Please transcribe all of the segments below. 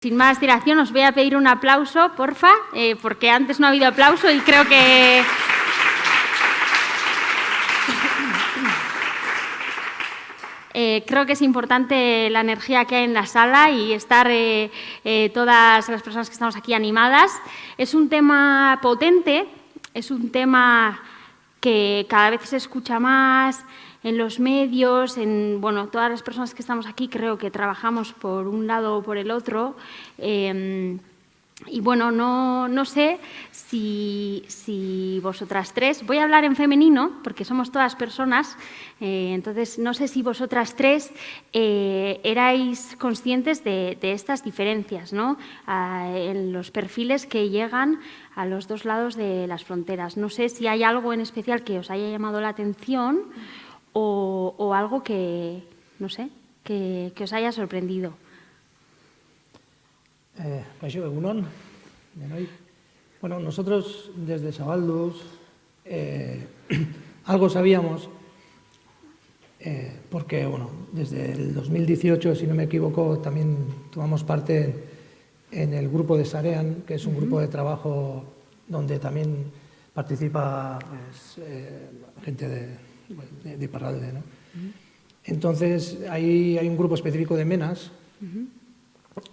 Sin más dilación, os voy a pedir un aplauso, porfa, porque antes no ha habido aplauso y creo que... creo que es importante la energía que hay en la sala y estar todas las personas que estamos aquí animadas. Es un tema potente, es un tema que cada vez se escucha más en los medios, bueno, todas las personas que estamos aquí creo que trabajamos por un lado o por el otro. Y bueno, no sé si vosotras tres, voy a hablar en femenino porque somos todas personas, entonces no sé si vosotras tres erais conscientes de estas diferencias, ¿no? En los perfiles que llegan a los dos lados de las fronteras. No sé si hay algo en especial que os haya llamado la atención o algo que, no sé, que os haya sorprendido. Kaixo, egunon. Bueno, nosotros desde Zabalduz algo sabíamos, porque bueno, desde el 2018, si no me equivoco, también tomamos parte en el grupo de Sarean, que es un grupo de trabajo donde también participa pues, gente de Iparralde, ¿no? Entonces, ahí hay un grupo específico de MENAS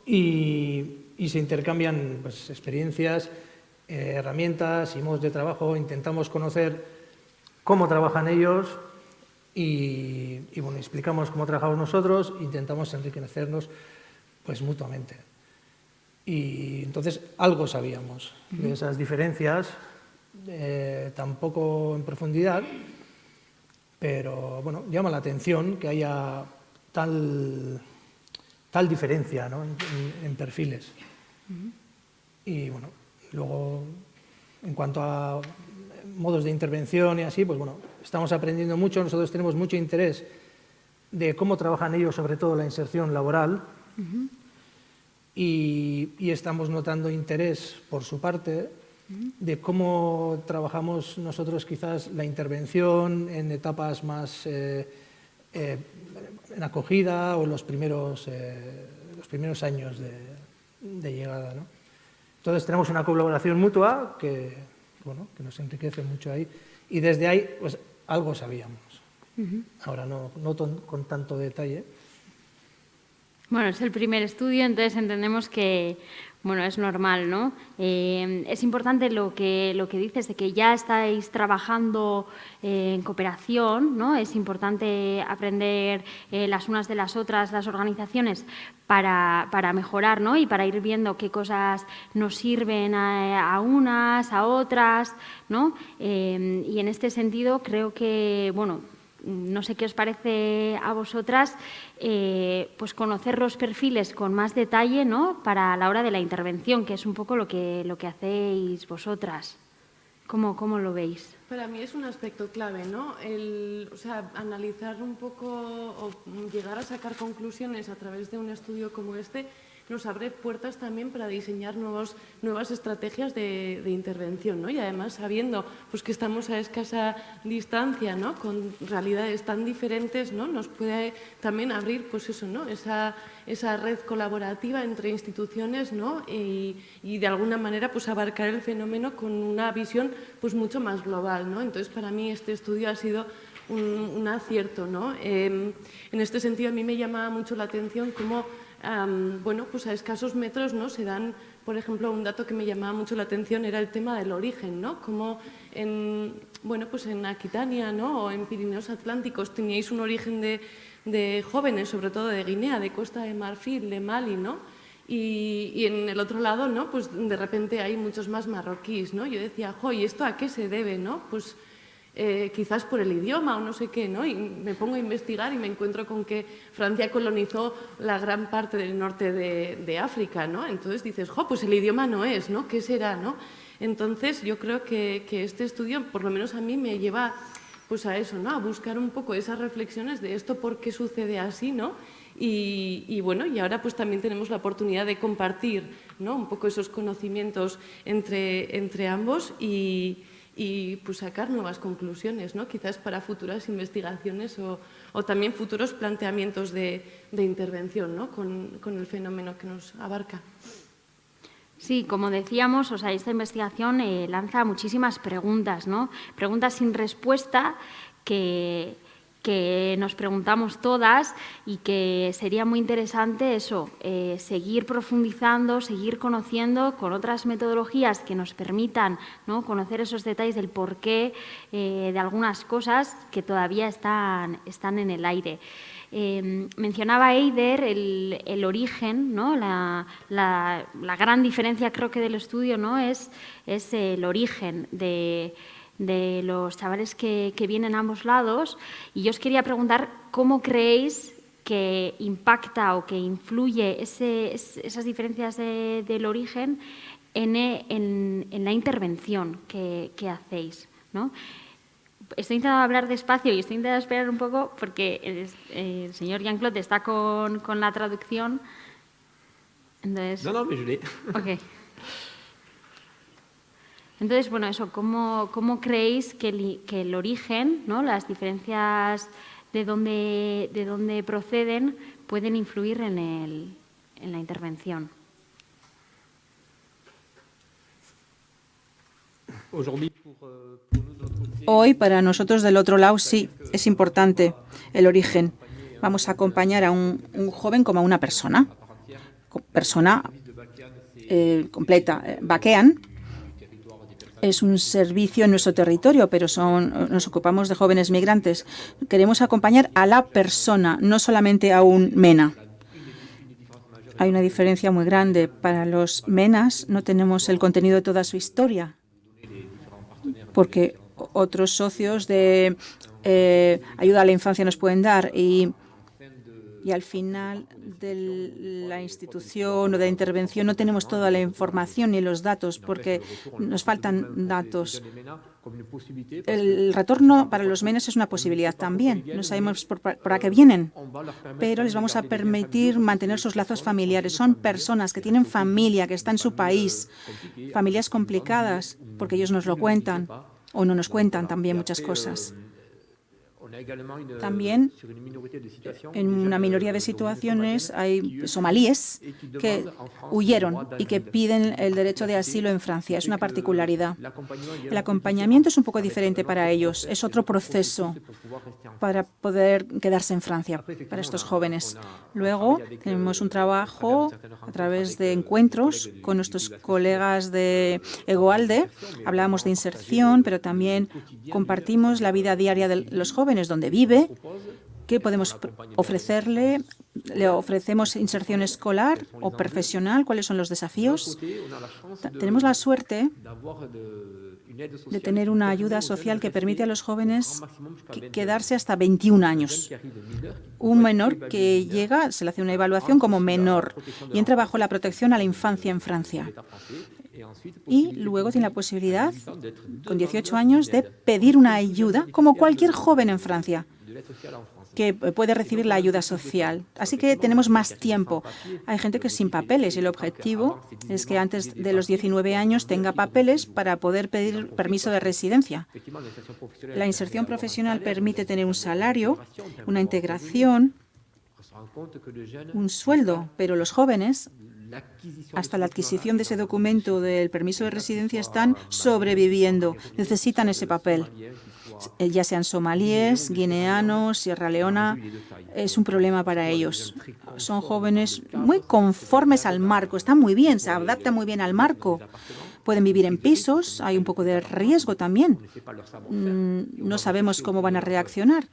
y se intercambian pues, experiencias, herramientas y modos de trabajo. Intentamos conocer cómo trabajan ellos y bueno, explicamos cómo trabajamos nosotros, intentamos enriquecernos pues, mutuamente. Y entonces algo sabíamos de esas diferencias, tampoco en profundidad, pero bueno, llama la atención que haya tal diferencia, ¿no? en perfiles. Y bueno, luego en cuanto a modos de intervención y así, pues bueno, estamos aprendiendo mucho, nosotros tenemos mucho interés de cómo trabajan ellos, sobre todo la inserción laboral, y estamos notando interés por su parte de cómo trabajamos nosotros quizás la intervención en etapas más en acogida o en los primeros años de llegada, ¿no? Entonces tenemos una colaboración mutua que nos enriquece mucho ahí y desde ahí pues algo sabíamos. Ahora no con tanto detalle. Bueno, es el primer estudio, entonces entendemos que bueno, es normal, ¿no? Es importante lo que dices de que ya estáis trabajando en cooperación, ¿no? Es importante aprender las unas de las otras, las organizaciones, para mejorar, ¿no? Y para ir viendo qué cosas nos sirven a unas, a otras, ¿no? Y en este sentido creo que, bueno, no sé qué os parece a vosotras, pues conocer los perfiles con más detalle, ¿no? Para la hora de la intervención, que es un poco lo que hacéis vosotras. ¿Cómo lo veis? Para mí es un aspecto clave, ¿no? O sea, analizar un poco o llegar a sacar conclusiones a través de un estudio como este nos abre puertas también para diseñar nuevas estrategias de intervención, ¿no? Y además sabiendo pues, que estamos a escasa distancia, ¿no? Con realidades tan diferentes, ¿no? Nos puede también abrir pues eso, ¿no? esa red colaborativa entre instituciones, ¿no? Y de alguna manera pues, abarcar el fenómeno con una visión pues, mucho más global, ¿no? Entonces, para mí este estudio ha sido un acierto, ¿no? En este sentido, a mí me llama mucho la atención cómo bueno, pues a escasos metros, ¿no? Se dan, por ejemplo, un dato que me llamaba mucho la atención era el tema del origen, ¿no? Como pues en Aquitania, ¿no? O en Pirineos Atlánticos teníais un origen de jóvenes, sobre todo de Guinea, de Costa de Marfil, de Mali, ¿no? Y en el otro lado, ¿no? Pues de repente hay muchos más marroquíes, ¿no? Yo decía, jo, ¿y esto a qué se debe, no? Pues quizás por el idioma o no sé qué, ¿no? Y me pongo a investigar y me encuentro con que Francia colonizó la gran parte del norte de África, ¿no? Entonces dices, jo, pues el idioma no es, ¿no? ¿Qué será, no? Entonces yo creo que este estudio, por lo menos a mí, me lleva pues a eso, ¿no? A buscar un poco esas reflexiones de esto, por qué sucede así, ¿no? Y bueno, y ahora pues también tenemos la oportunidad de compartir, ¿no? Un poco esos conocimientos entre ambos y y pues sacar nuevas conclusiones, ¿no? Quizás para futuras investigaciones o también futuros planteamientos de intervención, ¿no? con el fenómeno que nos abarca. Sí, como decíamos, o sea, esta investigación lanza muchísimas preguntas, ¿no? Preguntas sin respuesta que nos preguntamos todas y que sería muy interesante eso, seguir profundizando, seguir conociendo con otras metodologías que nos permitan, ¿no?, conocer esos detalles del porqué de algunas cosas que todavía están en el aire. Mencionaba Eider el origen, ¿no? La gran diferencia, creo que, del estudio, ¿no?, es el origen de los chavales que vienen a ambos lados. Y yo os quería preguntar cómo creéis que impacta o que influye esas diferencias del origen en la intervención que hacéis, ¿no? Estoy intentando hablar despacio y estoy intentando esperar un poco porque el señor Jean-Claude está con la traducción. Entonces, No, mais je l'ai. Ok. Entonces, bueno, eso, ¿cómo creéis que el origen, ¿no?, las diferencias de dónde proceden, pueden influir en la intervención? Hoy, para nosotros del otro lado, sí, es importante el origen. Vamos a acompañar a un joven como a una persona completa. Bakean es un servicio en nuestro territorio, pero nos ocupamos de jóvenes migrantes. Queremos acompañar a la persona, no solamente a un MENA. Hay una diferencia muy grande. Para los MENAs no tenemos el contenido de toda su historia, porque otros socios de ayuda a la infancia nos pueden dar y al final de la institución o de la intervención no tenemos toda la información ni los datos porque nos faltan datos. El retorno para los MENAs es una posibilidad también. No sabemos para qué vienen, pero les vamos a permitir mantener sus lazos familiares. Son personas que tienen familia, que está en su país, familias complicadas, porque ellos nos lo cuentan o no nos cuentan también muchas cosas. También, en una minoría de situaciones, hay somalíes que huyeron y que piden el derecho de asilo en Francia. Es una particularidad. El acompañamiento es un poco diferente para ellos. Es otro proceso para poder quedarse en Francia para estos jóvenes. Luego, tenemos un trabajo a través de encuentros con nuestros colegas de Egoalde. Hablamos de inserción, pero también compartimos la vida diaria de los jóvenes, donde vive, qué podemos ofrecerle. Le ofrecemos inserción escolar o profesional, cuáles son los desafíos. Tenemos la suerte de tener una ayuda social que permite a los jóvenes quedarse hasta 21 años. Un menor que llega, se le hace una evaluación como menor y entra bajo la protección a la infancia en Francia. Y luego tiene la posibilidad, con 18 años, de pedir una ayuda, como cualquier joven en Francia, que puede recibir la ayuda social. Así que tenemos más tiempo. Hay gente que es sin papeles y el objetivo es que antes de los 19 años tenga papeles para poder pedir permiso de residencia. La inserción profesional permite tener un salario, una integración, un sueldo, pero los jóvenes, hasta la adquisición de ese documento del permiso de residencia, están sobreviviendo, necesitan ese papel. Ya sean somalíes, guineanos, Sierra Leona, es un problema para ellos. Son jóvenes muy conformes al marco, están muy bien, se adaptan muy bien al marco. Pueden vivir en pisos, hay un poco de riesgo también. No sabemos cómo van a reaccionar.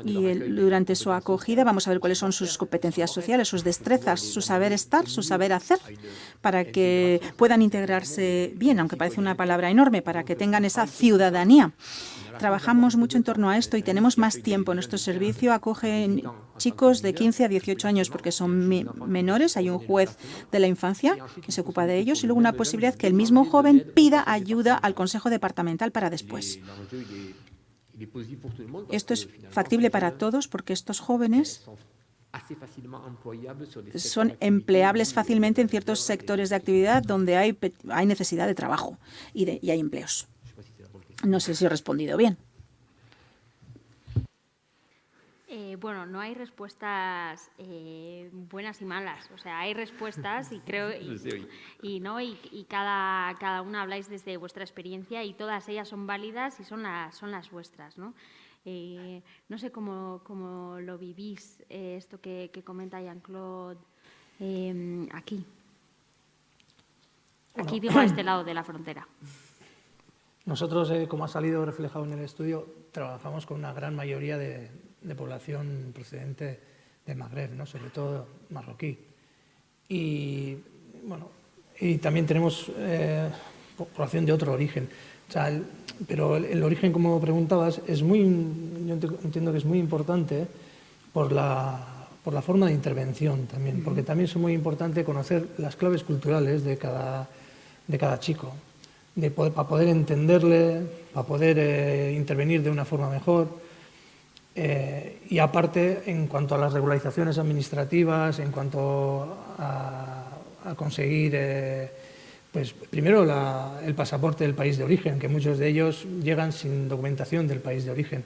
Y durante su acogida vamos a ver cuáles son sus competencias sociales, sus destrezas, su saber estar, su saber hacer, para que puedan integrarse bien, aunque parece una palabra enorme, para que tengan esa ciudadanía. Trabajamos mucho en torno a esto y tenemos más tiempo. Nuestro servicio acoge chicos de 15 a 18 años porque son menores. Hay un juez de la infancia que se ocupa de ellos y luego una posibilidad que el mismo joven pida ayuda al consejo departamental para después. Esto es factible para todos porque estos jóvenes son empleables fácilmente en ciertos sectores de actividad donde hay necesidad de trabajo y hay empleos. No sé si he respondido bien. Bueno, no hay respuestas buenas y malas. O sea, hay respuestas y creo y cada una habláis desde vuestra experiencia y todas ellas son válidas y son las vuestras, ¿no? No sé cómo lo vivís, esto que comenta Jean-Claude aquí. Aquí digo a este lado de la frontera. Nosotros, como ha salido reflejado en el estudio, trabajamos con una gran mayoría de población procedente del Magreb, ¿no? Sobre todo marroquí. Y, bueno, y también tenemos población de otro origen. O sea, pero el origen, como preguntabas, yo entiendo que es muy importante por la forma de intervención también, porque también es muy importante conocer las claves culturales de cada chico, para poder entenderle, para poder intervenir de una forma mejor. Y aparte, en cuanto a las regularizaciones administrativas, en cuanto a conseguir, pues primero el pasaporte del país de origen, que muchos de ellos llegan sin documentación del país de origen.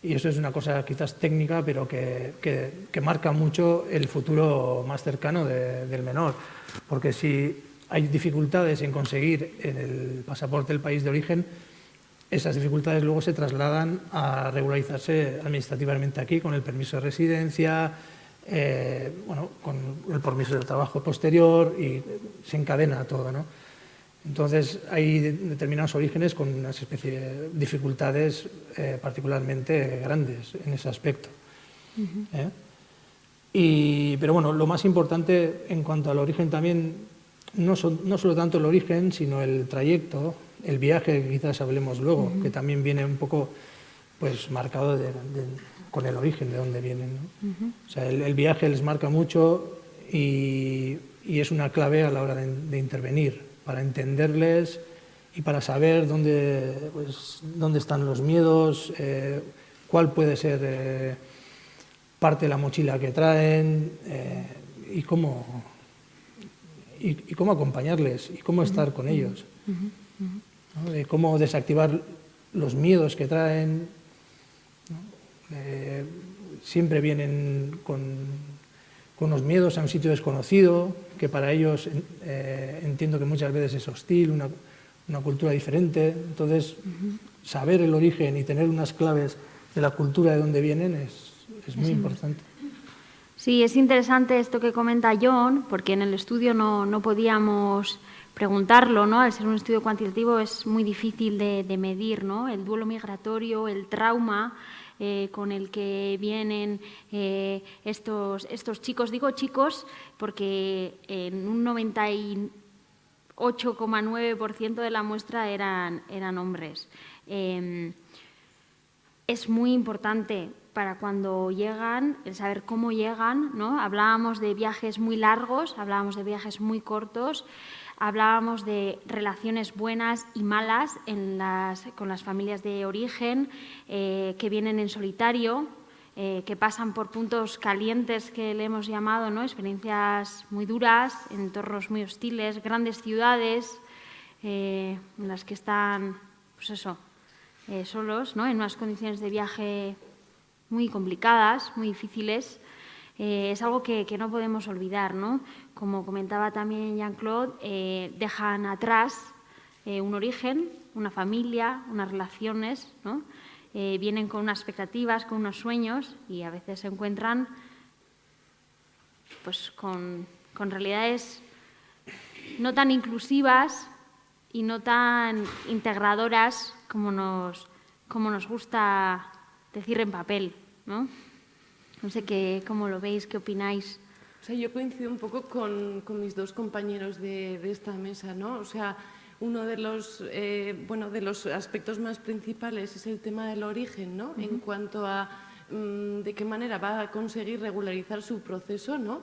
Y eso es una cosa quizás técnica, pero que marca mucho el futuro más cercano del menor. Porque si hay dificultades en conseguir el pasaporte del país de origen, esas dificultades luego se trasladan a regularizarse administrativamente aquí con el permiso de residencia, bueno, con el permiso de trabajo posterior y se encadena todo, ¿no? Entonces hay determinados orígenes con unas especie de dificultades particularmente grandes en ese aspecto. Pero bueno, lo más importante en cuanto al origen también, no solo tanto el origen, sino el trayecto, el viaje, que quizás hablemos luego, que también viene un poco pues marcado con el origen de dónde vienen, ¿no? O sea, el viaje les marca mucho y es una clave a la hora de intervenir, para entenderles y para saber dónde están los miedos, cuál puede ser parte de la mochila que traen y cómo acompañarles y cómo estar con ellos. ¿No? De cómo desactivar los miedos que traen, ¿no? Siempre vienen con los miedos a un sitio desconocido, que para ellos entiendo que muchas veces es hostil, una cultura diferente. Entonces, saber el origen y tener unas claves de la cultura de donde vienen es muy importante. Sí, es interesante esto que comenta John, porque en el estudio no podíamos preguntarlo, ¿no? Al ser un estudio cuantitativo es muy difícil de medir, ¿no? El duelo migratorio, el trauma con el que vienen estos chicos. Digo chicos porque en un 98,9% de la muestra eran hombres. Es muy importante para cuando llegan, el saber cómo llegan, ¿no? Hablábamos de viajes muy largos, hablábamos de viajes muy cortos, hablábamos de relaciones buenas y malas con las familias de origen, que vienen en solitario, que pasan por puntos calientes que le hemos llamado, ¿no? Experiencias muy duras, entornos muy hostiles, grandes ciudades en las que están, pues eso, solos, ¿no? En unas condiciones de viaje muy complicadas, muy difíciles. Es algo que no podemos olvidar, ¿no? Como comentaba también Jean-Claude, dejan atrás un origen, una familia, unas relaciones, ¿no? Vienen con unas expectativas, con unos sueños y a veces se encuentran pues, con realidades no tan inclusivas y no tan integradoras como nos gusta decir en papel, ¿no? No sé cómo lo veis, qué opináis. O sea, yo coincido un poco con mis dos compañeros de esta mesa, ¿no? O sea, uno de los aspectos más principales es el tema del origen, ¿no? En cuanto a de qué manera va a conseguir regularizar su proceso, ¿no?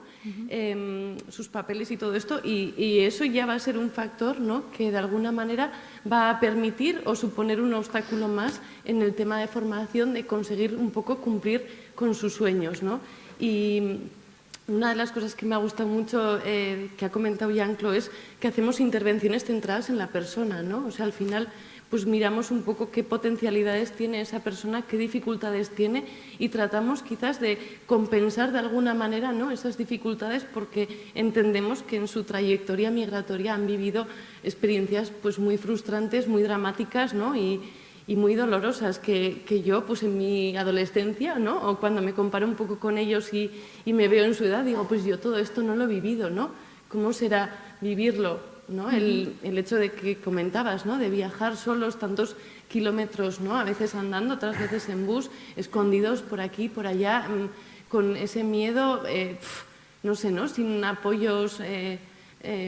Sus papeles y todo esto, y eso ya va a ser un factor, ¿no? Que de alguna manera va a permitir o suponer un obstáculo más en el tema de formación, de conseguir un poco cumplir con sus sueños, ¿no? Y una de las cosas que me ha gustado mucho que ha comentado Jean-Claude es que hacemos intervenciones centradas en la persona, ¿no? O sea, al final pues miramos un poco qué potencialidades tiene esa persona, qué dificultades tiene y tratamos quizás de compensar de alguna manera, ¿no?, esas dificultades porque entendemos que en su trayectoria migratoria han vivido experiencias pues muy frustrantes, muy dramáticas, ¿no?, y muy dolorosas que yo pues en mi adolescencia, ¿no?, o cuando me comparo un poco con ellos y me veo en su edad, digo, pues yo todo esto no lo he vivido, ¿no? ¿Cómo será vivirlo? ¿No? El hecho de que comentabas, ¿no?, de viajar solos tantos kilómetros, ¿no?, a veces andando, otras veces en bus, escondidos por aquí, por allá, con ese miedo, no sé, ¿no?, sin apoyos,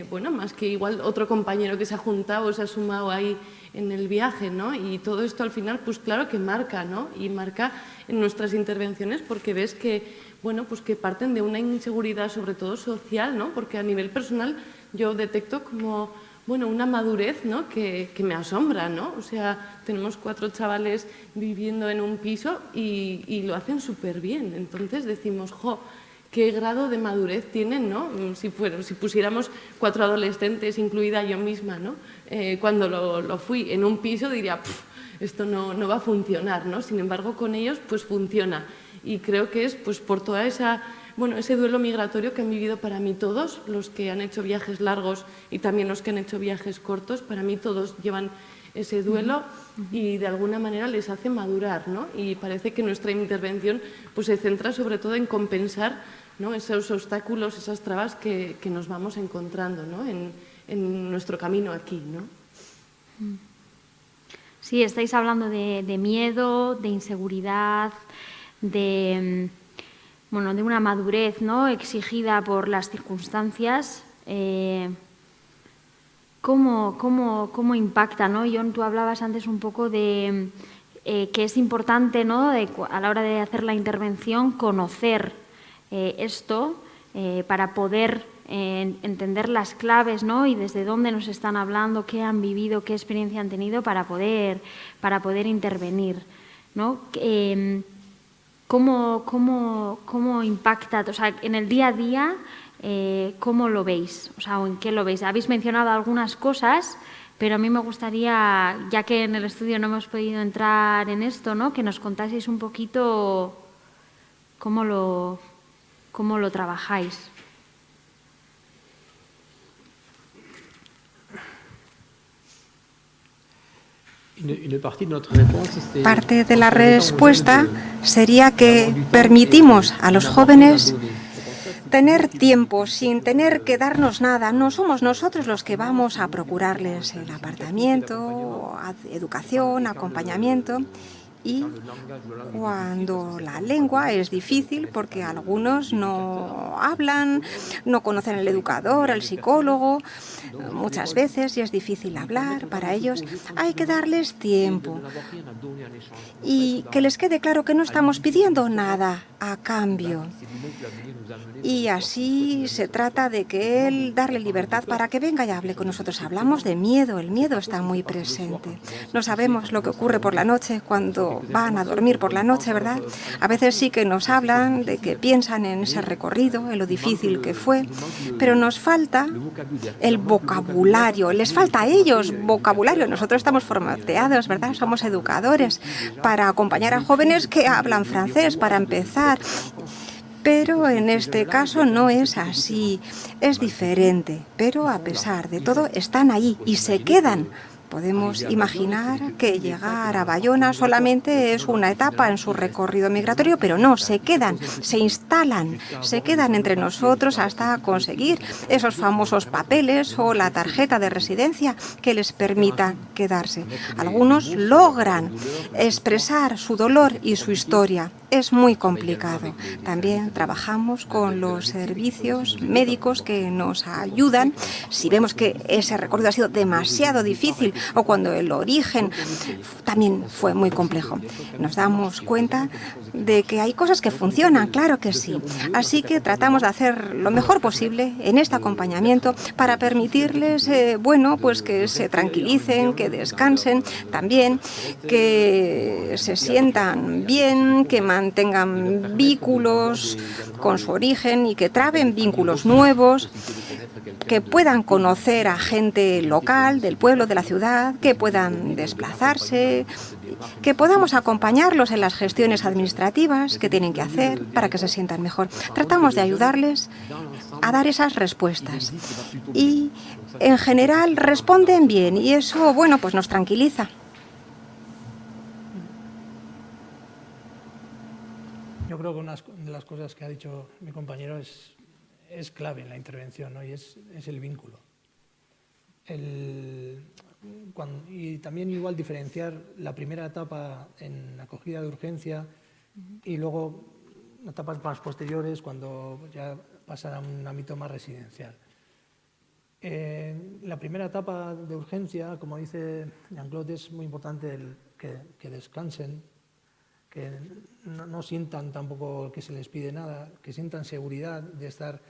bueno, más que igual otro compañero que se ha juntado o se ha sumado ahí en el viaje, ¿no? Y todo esto al final, pues claro que marca, ¿no? Y marca en nuestras intervenciones porque ves que, bueno, pues que parten de una inseguridad sobre todo social, ¿no? Porque a nivel personal yo detecto como, bueno, una madurez, ¿no?, que me asombra, ¿no? O sea, tenemos 4 chavales viviendo en un piso y lo hacen súper bien. Entonces decimos, jo, qué grado de madurez tienen, ¿no? Si pusiéramos 4 adolescentes, incluida yo misma, ¿no?, cuando lo fui en un piso diría, esto no va a funcionar, ¿no? Sin embargo, con ellos pues funciona. Y creo que es pues por toda ese duelo migratorio que han vivido para mí todos, los que han hecho viajes largos y también los que han hecho viajes cortos, para mí todos llevan ese duelo y de alguna manera les hace madurar, ¿no? Y parece que nuestra intervención pues se centra sobre todo en compensar, ¿no?, esos obstáculos, esas trabas que nos vamos encontrando, ¿no?, en nuestro camino aquí, ¿no? Sí, estáis hablando de miedo, de inseguridad, de una madurez, ¿no?, exigida por las circunstancias. ¿Cómo impacta, ¿no? John, tú hablabas antes un poco de que es importante, ¿no?, a la hora de hacer la intervención conocer esto para poder entender las claves, ¿no?, y desde dónde nos están hablando, qué han vivido, qué experiencia han tenido para poder intervenir, ¿no? ¿Cómo impacta? O sea, en el día a día, ¿cómo lo veis? O sea, ¿en qué lo veis? Habéis mencionado algunas cosas, pero a mí me gustaría, ya que en el estudio no hemos podido entrar en esto, ¿no?, que nos contaseis un poquito cómo lo trabajáis. Parte de la respuesta sería que permitimos a los jóvenes tener tiempo sin tener que darnos nada. No somos nosotros los que vamos a procurarles el apartamiento, educación, acompañamiento. Y cuando la lengua es difícil, porque algunos no hablan, no conocen al educador, al psicólogo, muchas veces, y es difícil hablar para ellos, hay que darles tiempo. Y que les quede claro que no estamos pidiendo nada a cambio. Y así se trata de que él darle libertad para que venga y hable con nosotros. Hablamos de miedo, el miedo está muy presente. No sabemos lo que ocurre por la noche cuando van a dormir por la noche, ¿verdad? A veces sí que nos hablan de que piensan en ese recorrido, en lo difícil que fue, pero nos falta el vocabulario, les falta a ellos vocabulario. Nosotros estamos formateados, ¿verdad? Somos educadores para acompañar a jóvenes que hablan francés, para empezar. Pero en este caso no es así, es diferente. Pero a pesar de todo están ahí y se quedan. Podemos imaginar que llegar a Bayona solamente es una etapa en su recorrido migratorio, pero no, se quedan, se instalan, se quedan entre nosotros hasta conseguir esos famosos papeles o la tarjeta de residencia que les permita quedarse. Algunos logran expresar su dolor y su historia. Es muy complicado. También trabajamos con los servicios médicos que nos ayudan si vemos que ese recorrido ha sido demasiado difícil o cuando el origen también fue muy complejo. Nos damos cuenta de que hay cosas que funcionan, claro que sí. Así que tratamos de hacer lo mejor posible en este acompañamiento para permitirles, pues que se tranquilicen, que descansen, también que se sientan bien, que mantengan tengan vínculos con su origen y que traben vínculos nuevos, que puedan conocer a gente local, del pueblo, de la ciudad, que puedan desplazarse, que podamos acompañarlos en las gestiones administrativas que tienen que hacer para que se sientan mejor. Tratamos de ayudarles a dar esas respuestas y en general responden bien y eso, bueno, pues nos tranquiliza. Yo creo que una de las cosas que ha dicho mi compañero es clave en la intervención, ¿no? Y es el vínculo. Y también igual diferenciar la primera etapa en acogida de urgencia y luego etapas más posteriores cuando ya pasará a un ámbito más residencial. La primera etapa de urgencia, como dice Jean-Claude, es muy importante que descansen, que no sientan tampoco que se les pide nada, que sientan seguridad de estar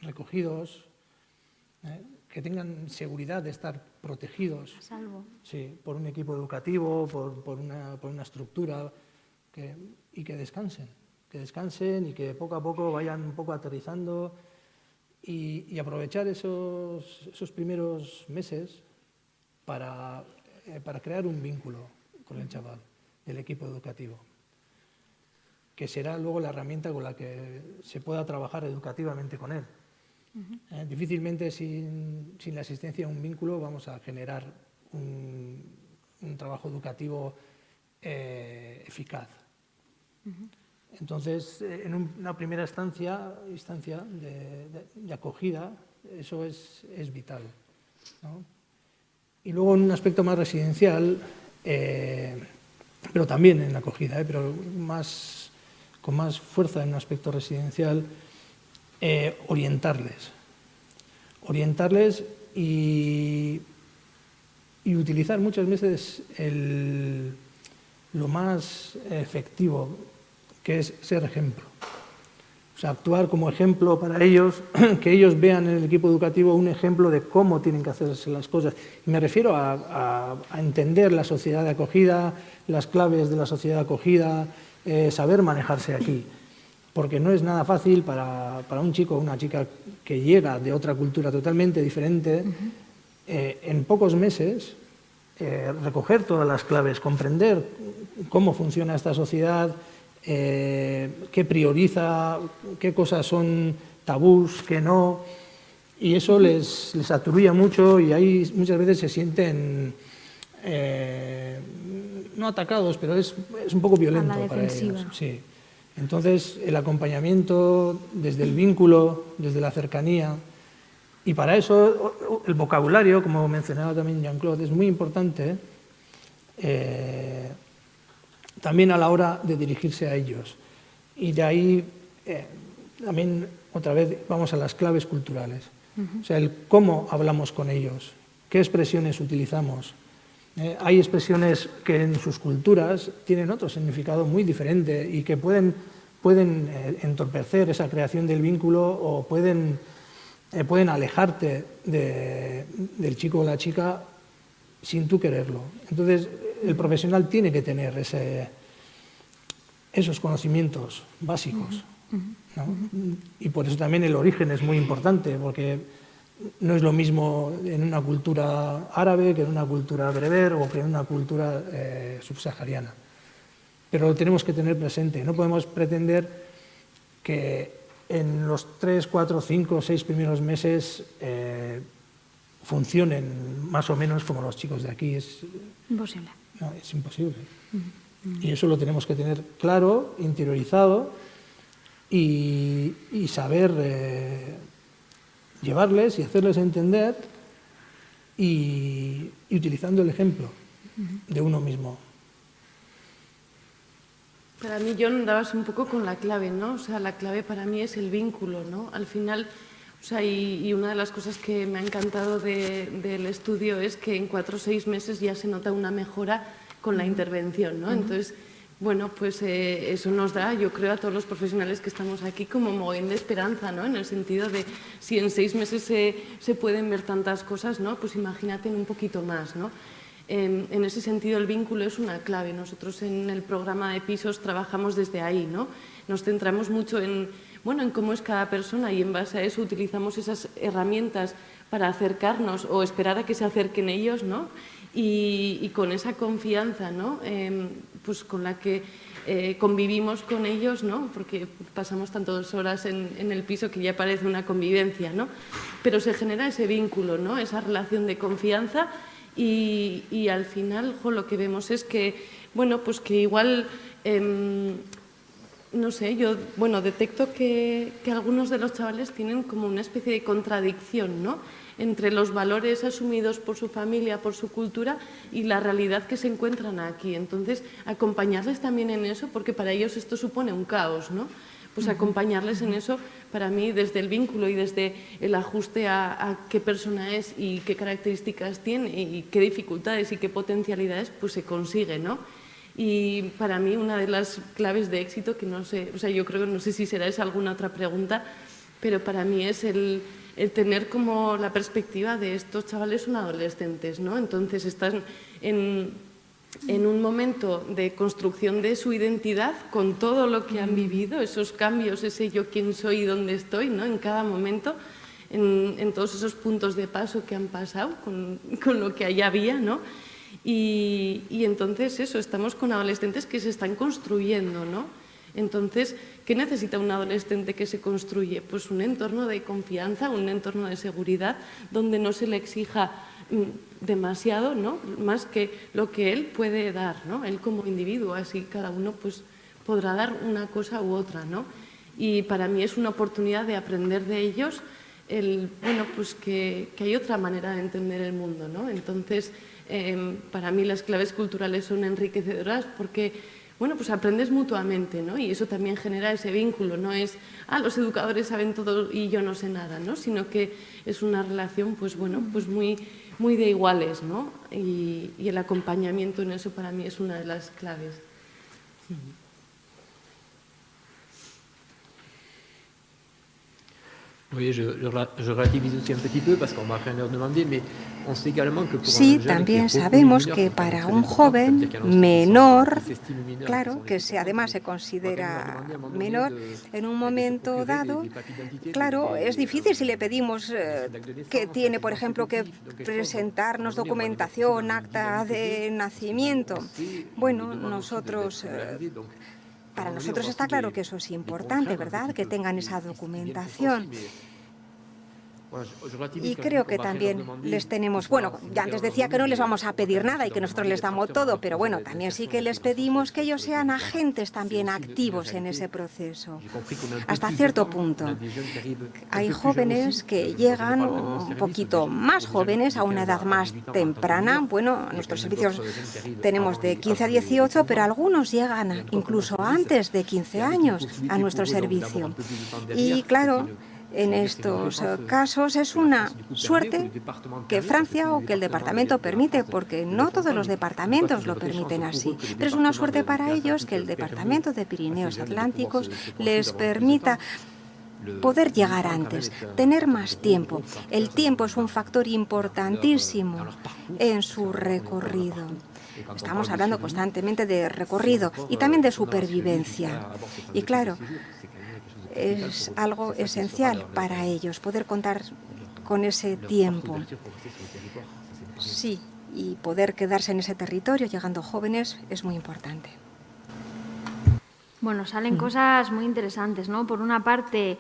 recogidos, que tengan seguridad de estar protegidos, A salvo. Sí, por un equipo educativo, por una estructura, y que descansen y que poco a poco vayan un poco aterrizando y aprovechar esos primeros meses para crear un vínculo con el chaval, el equipo educativo, que será luego la herramienta con la que se pueda trabajar educativamente con él. Difícilmente sin la existencia de un vínculo vamos a generar un trabajo educativo eficaz. Entonces, en una primera instancia de acogida, eso es vital, ¿no? Y luego en un aspecto más residencial, pero también en la acogida, pero con más fuerza en un aspecto residencial, orientarles y utilizar muchas veces lo más efectivo, que es ser ejemplo. O sea, actuar como ejemplo para ellos, que ellos vean en el equipo educativo un ejemplo de cómo tienen que hacerse las cosas. Y me refiero a entender la sociedad de acogida, las claves de la sociedad de acogida, saber manejarse aquí. Porque no es nada fácil para un chico o una chica que llega de otra cultura totalmente diferente, en pocos meses, recoger todas las claves, comprender cómo funciona esta sociedad, qué prioriza, qué cosas son tabús, qué no, y eso les aturulla mucho y ahí muchas veces se sienten no atacados, pero es un poco violento para ellos. Sí. Entonces, el acompañamiento desde el vínculo, desde la cercanía, y para eso el vocabulario, como mencionaba también Jean-Claude, es muy importante, también a la hora de dirigirse a ellos. Y de ahí también otra vez vamos a las claves culturales. O sea, el cómo hablamos con ellos, qué expresiones utilizamos. Hay expresiones que en sus culturas tienen otro significado muy diferente y que pueden entorpecer esa creación del vínculo o pueden alejarte del chico o la chica sin tú quererlo. Entonces, el profesional tiene que tener esos conocimientos básicos, ¿no? Y por eso también el origen es muy importante, porque no es lo mismo en una cultura árabe que en una cultura bereber o que en una cultura subsahariana. Pero lo tenemos que tener presente. No podemos pretender que en los 3, 4, 5, 6 primeros meses funcionen más o menos como los chicos de aquí. Es imposible. No, es imposible. Y eso lo tenemos que tener claro, interiorizado y saber llevarles y hacerles entender y utilizando el ejemplo de uno mismo. Para mí, John, dabas un poco con la clave, ¿no? O sea, la clave para mí es el vínculo, ¿no? Al final, o sea, y una de las cosas que me ha encantado del estudio es que en 4 o 6 meses ya se nota una mejora con la intervención, ¿no? Entonces, bueno, pues eso nos da, yo creo, a todos los profesionales que estamos aquí como mogollón de esperanza, ¿no? En el sentido de si en 6 meses se pueden ver tantas cosas, ¿no? Pues imagínate en un poquito más, ¿no? En ese sentido, el vínculo es una clave. Nosotros en el programa de pisos trabajamos desde ahí, ¿no? Nos centramos mucho en cómo es cada persona y en base a eso utilizamos esas herramientas para acercarnos o esperar a que se acerquen ellos, ¿no? Y con esa confianza, ¿no? Pues con la que convivimos con ellos, ¿no? Porque pasamos tantas horas en el piso que ya parece una convivencia, ¿no? Pero se genera ese vínculo, ¿no? Esa relación de confianza y al final lo que vemos es que, pues que igual, no sé, yo detecto que algunos de los chavales tienen como una especie de contradicción, ¿no? Entre los valores asumidos por su familia, por su cultura y la realidad que se encuentran aquí. Entonces, acompañarles también en eso, porque para ellos esto supone un caos, ¿no? Pues acompañarles en eso, para mí, desde el vínculo y desde el ajuste a qué persona es y qué características tiene y qué dificultades y qué potencialidades, pues se consigue, ¿no? Y para mí una de las claves de éxito, que no sé, yo creo que no sé si será esa alguna otra pregunta, pero para mí es el tener como la perspectiva de estos chavales son adolescentes, ¿no? Entonces están en un momento de construcción de su identidad con todo lo que han vivido, esos cambios, ese yo quién soy y dónde estoy, ¿no? En cada momento, en todos esos puntos de paso que han pasado con lo que allá había, ¿no? Y entonces eso, estamos con adolescentes que se están construyendo, ¿no? Entonces, ¿qué necesita un adolescente que se construye? Pues un entorno de confianza, un entorno de seguridad, donde no se le exija demasiado, ¿no? Más que lo que él puede dar, ¿no? Él como individuo, así cada uno pues podrá dar una cosa u otra, ¿no? Y para mí es una oportunidad de aprender de ellos pues que hay otra manera de entender el mundo, ¿no? Entonces, para mí las claves culturales son enriquecedoras porque pues aprendes mutuamente, ¿no? Y eso también genera ese vínculo, no es, los educadores saben todo y yo no sé nada, ¿no? Sino que es una relación, pues muy de iguales, ¿no? Y el acompañamiento en eso para mí es una de las claves. Oui, je relativise aussi un petit peu parce qu'on m'a rien demandé, mais on sait également que pour Sí, un jeune también qui est sabemos beaucoup que mineur, para comme un très joven important, c'est-à-dire qu'il y a un menor, qui s'estime mineur, claro, qui sont que les además se on m'a considera demandé à un moment donné menor, en un momento procurer dado, des papiers d'identité, claro, es difícil si le pedimos actes de que naissance, tiene, por pièce ejemplo, que d'identité, donc quelque chose. presentarnos À un moment donné, on va les mettre aussi dans documentación, une acta dynamique de de, nacimiento. on sait, Bueno, on demande aussi nosotros, d'être scolarisé, donc para nosotros está claro que eso es importante, ¿verdad? Que tengan esa documentación. Y creo que también les tenemos, ya antes decía que no les vamos a pedir nada y que nosotros les damos todo, pero bueno, también sí que les pedimos que ellos sean agentes también activos en ese proceso, hasta cierto punto. Hay jóvenes que llegan un poquito más jóvenes, a una edad más temprana. Bueno, nuestros servicios tenemos de 15 a 18, pero algunos llegan incluso antes de 15 años a nuestro servicio. Y claro, en estos casos es una suerte que Francia o que el departamento permite, porque no todos los departamentos lo permiten así. Pero es una suerte para ellos que el departamento de Pirineos Atlánticos les permita poder llegar antes, tener más tiempo. El tiempo es un factor importantísimo en su recorrido. Estamos hablando constantemente de recorrido y también de supervivencia. Y claro, es algo esencial para ellos, poder contar con ese tiempo. Sí, y poder quedarse en ese territorio llegando jóvenes es muy importante. Bueno, salen cosas muy interesantes, ¿no? Por una parte,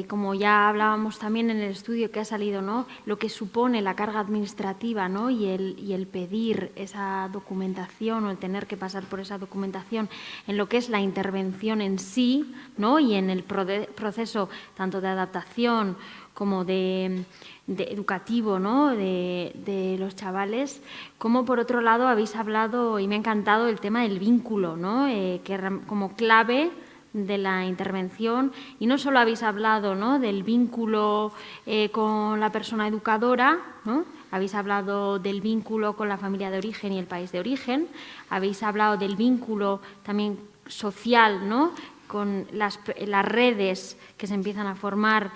como ya hablábamos también en el estudio que ha salido, ¿no? Lo que supone la carga administrativa, ¿no? Y el pedir esa documentación o el tener que pasar por esa documentación en lo que es la intervención en sí, ¿no? Y en el proceso tanto de adaptación como de educativo, ¿no? de los chavales, como por otro lado habéis hablado, y me ha encantado, el tema del vínculo, ¿no? Que como clave de la intervención, y no solo habéis hablado, ¿no? del vínculo con la persona educadora, ¿no? Habéis hablado del vínculo con la familia de origen y el país de origen, habéis hablado del vínculo también social, ¿no? Con las redes que se empiezan a formar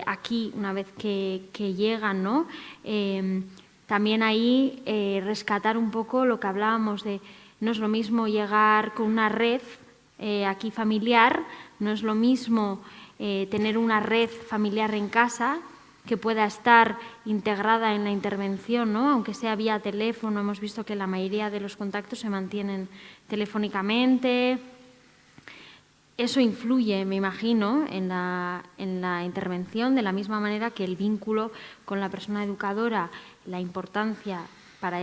aquí una vez que llegan, ¿no? también ahí rescatar un poco lo que hablábamos de no es lo mismo llegar con una red aquí familiar, no es lo mismo tener una red familiar en casa que pueda estar integrada en la intervención, ¿no? Aunque sea vía teléfono, hemos visto que la mayoría de los contactos se mantienen telefónicamente. Eso influye, me imagino, en la intervención, de la misma manera que el vínculo con la persona educadora, la importancia para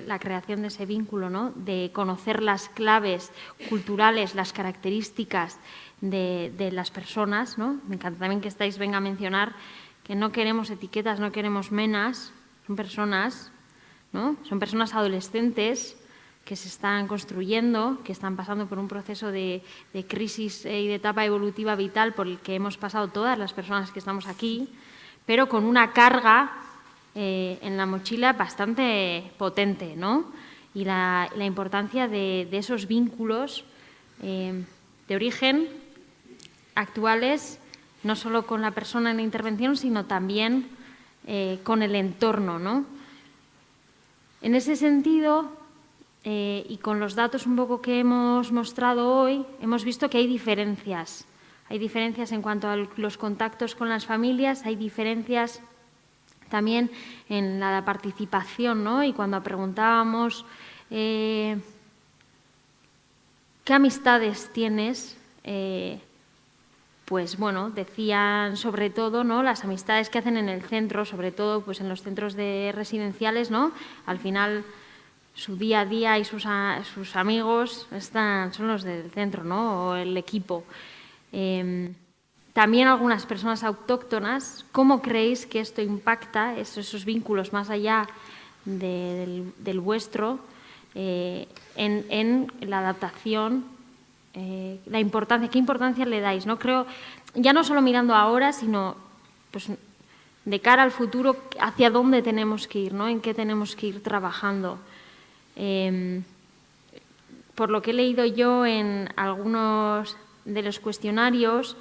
la creación de ese vínculo, ¿no? De conocer las claves culturales, las características de las personas, ¿no? Me encanta también que venga a mencionar que no queremos etiquetas, no queremos menas, son personas, ¿no? Son personas adolescentes que se están construyendo, que están pasando por un proceso de crisis y de etapa evolutiva vital por el que hemos pasado todas las personas que estamos aquí, pero con una carga en la mochila bastante potente, ¿no? Y la importancia de esos vínculos de origen actuales, no solo con la persona en la intervención, sino también con el entorno, ¿no? En ese sentido, y con los datos un poco que hemos mostrado hoy, hemos visto que hay diferencias. Hay diferencias en cuanto a los contactos con las familias, hay diferencias también en la participación, ¿no? Y cuando preguntábamos ¿qué amistades tienes? Pues bueno, decían sobre todo, ¿no? Las amistades que hacen en el centro, sobre todo pues en los centros residenciales, ¿no? Al final su día a día y sus amigos son los del centro, ¿no? O el equipo. También algunas personas autóctonas. ¿Cómo creéis que esto impacta esos vínculos más allá del vuestro en la adaptación? La importancia, ¿qué importancia le dais? ¿No? Creo, ya no solo mirando ahora, sino pues, de cara al futuro, hacia dónde tenemos que ir, ¿no? En qué tenemos que ir trabajando. Por lo que he leído yo en algunos de los cuestionarios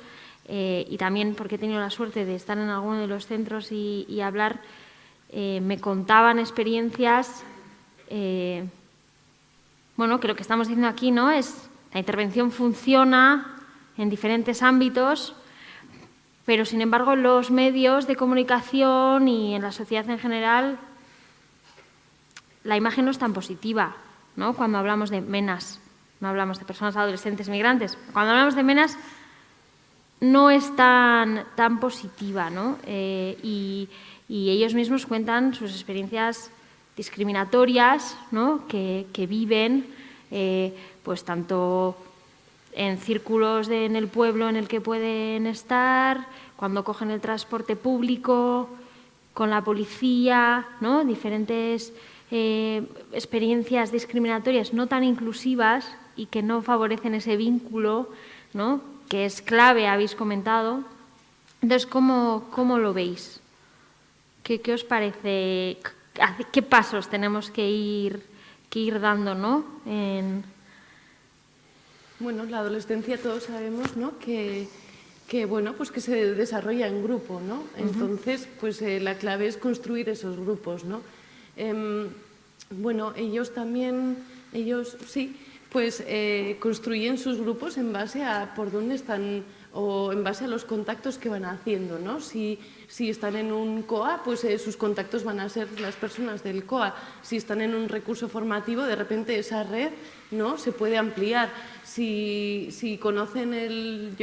y también porque he tenido la suerte de estar en alguno de los centros y hablar, me contaban experiencias, bueno, que lo que estamos diciendo aquí, ¿no? Es la intervención funciona en diferentes ámbitos, pero sin embargo los medios de comunicación y en la sociedad en general la imagen no es tan positiva, ¿no? Cuando hablamos de menas, no hablamos de personas adolescentes migrantes. Cuando hablamos de menas no es tan positiva, ¿no? Y ellos mismos cuentan sus experiencias discriminatorias, ¿no? que viven, pues tanto en círculos en el pueblo en el que pueden estar, cuando cogen el transporte público, con la policía, ¿no? Diferentes experiencias discriminatorias no tan inclusivas y que no favorecen ese vínculo, ¿no? Que es clave, habéis comentado. Entonces, ¿cómo lo veis? ¿Qué os parece? ¿Qué pasos tenemos que ir dando, ¿no? Bueno, la adolescencia todos sabemos, ¿no? que bueno, pues que se desarrolla en grupo, ¿no? Entonces, pues la clave es construir esos grupos, ¿no? Bueno, ellos sí, pues construyen sus grupos en base a por dónde están o en base a los contactos que van haciendo, ¿no? Si están en un COA, pues sus contactos van a ser las personas del COA. Si están en un recurso formativo, de repente esa red, ¿no? Se puede ampliar. Si conocen el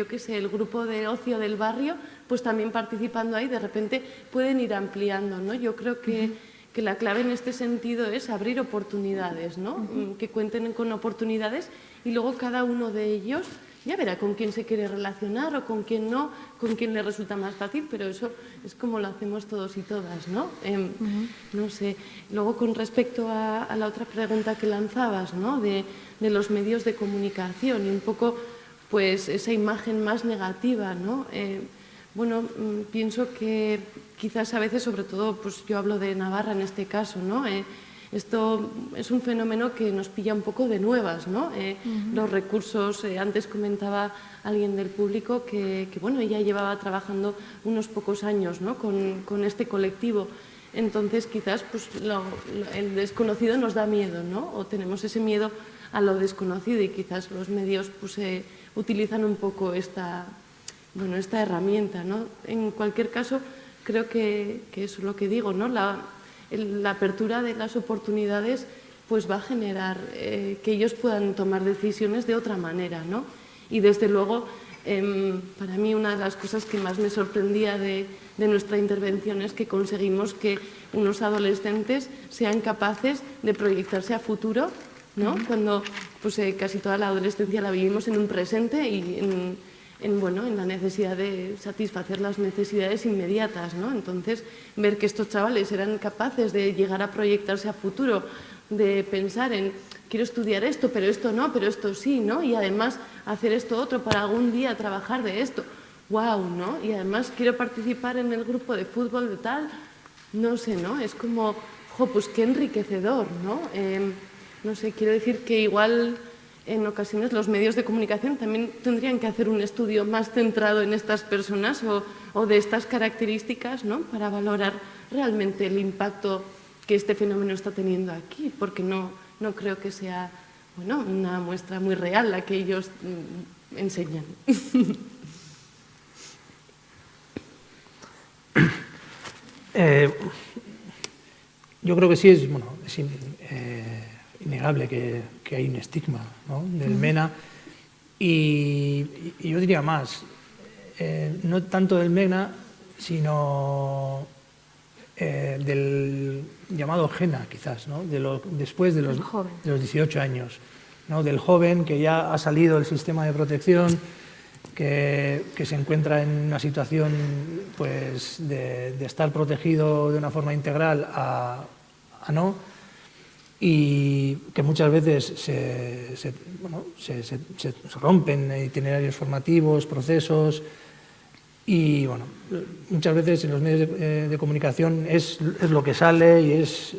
grupo de ocio del barrio, pues también participando ahí, de repente pueden ir ampliando, ¿no? Yo creo que la clave en este sentido es abrir oportunidades, ¿no? Que cuenten con oportunidades y luego cada uno de ellos ya verá con quién se quiere relacionar o con quién no, con quién le resulta más fácil, pero eso es como lo hacemos todos y todas, ¿no? No sé. Luego, con respecto a la otra pregunta que lanzabas, ¿no? De los medios de comunicación y un poco, pues, esa imagen más negativa, ¿no? Bueno, pienso que quizás a veces, sobre todo, pues yo hablo de Navarra en este caso, ¿no? Esto es un fenómeno que nos pilla un poco de nuevas, ¿no? Los recursos, antes comentaba alguien del público que bueno, ella llevaba trabajando unos pocos años, ¿no? con este colectivo. Entonces quizás pues, el desconocido nos da miedo, ¿no? O tenemos ese miedo a lo desconocido y quizás los medios pues, utilizan un poco esta herramienta, ¿no? En cualquier caso, creo que eso es lo que digo, ¿no? La apertura de las oportunidades pues, va a generar que ellos puedan tomar decisiones de otra manera, ¿no? Y desde luego, para mí una de las cosas que más me sorprendía de nuestra intervención es que conseguimos que unos adolescentes sean capaces de proyectarse a futuro, ¿no? Cuando pues, casi toda la adolescencia la vivimos en un presente y en la necesidad de satisfacer las necesidades inmediatas, ¿no? Entonces, ver que estos chavales eran capaces de llegar a proyectarse a futuro, de pensar en quiero estudiar esto, pero esto no, pero esto sí, ¿no? Y además hacer esto otro para algún día trabajar de esto. ¡Wow!, ¿no? Y además quiero participar en el grupo de fútbol de tal, no sé, ¿no? Es como, pues qué enriquecedor, ¿no? No sé, quiero decir que igual en ocasiones los medios de comunicación también tendrían que hacer un estudio más centrado en estas personas o de estas características, ¿no? Para valorar realmente el impacto que este fenómeno está teniendo aquí, porque no creo que sea una muestra muy real la que ellos enseñan. Yo creo que sí es innegable que hay un estigma, ¿no? Del MENA y yo diría más, no tanto del MENA, sino del llamado GENA, quizás, ¿no? Después de los 18 años, ¿no? Del joven que ya ha salido del sistema de protección, que se encuentra en una situación pues, de estar protegido de una forma integral a no, y que muchas veces se rompen itinerarios formativos, procesos, y bueno, muchas veces en los medios de comunicación es lo que sale y es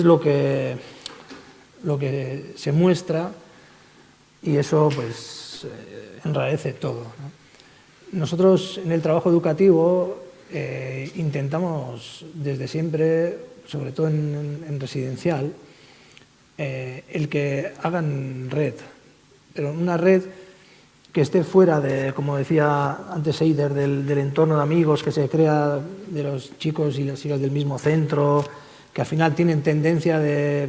lo que se muestra, y eso pues enrarece todo, ¿no? Nosotros en el trabajo educativo intentamos desde siempre, sobre todo en residencial, el que hagan red, pero una red que esté fuera de, como decía antes Eider, del entorno de amigos que se crea de los chicos y las chicas del mismo centro, que al final tienen tendencia de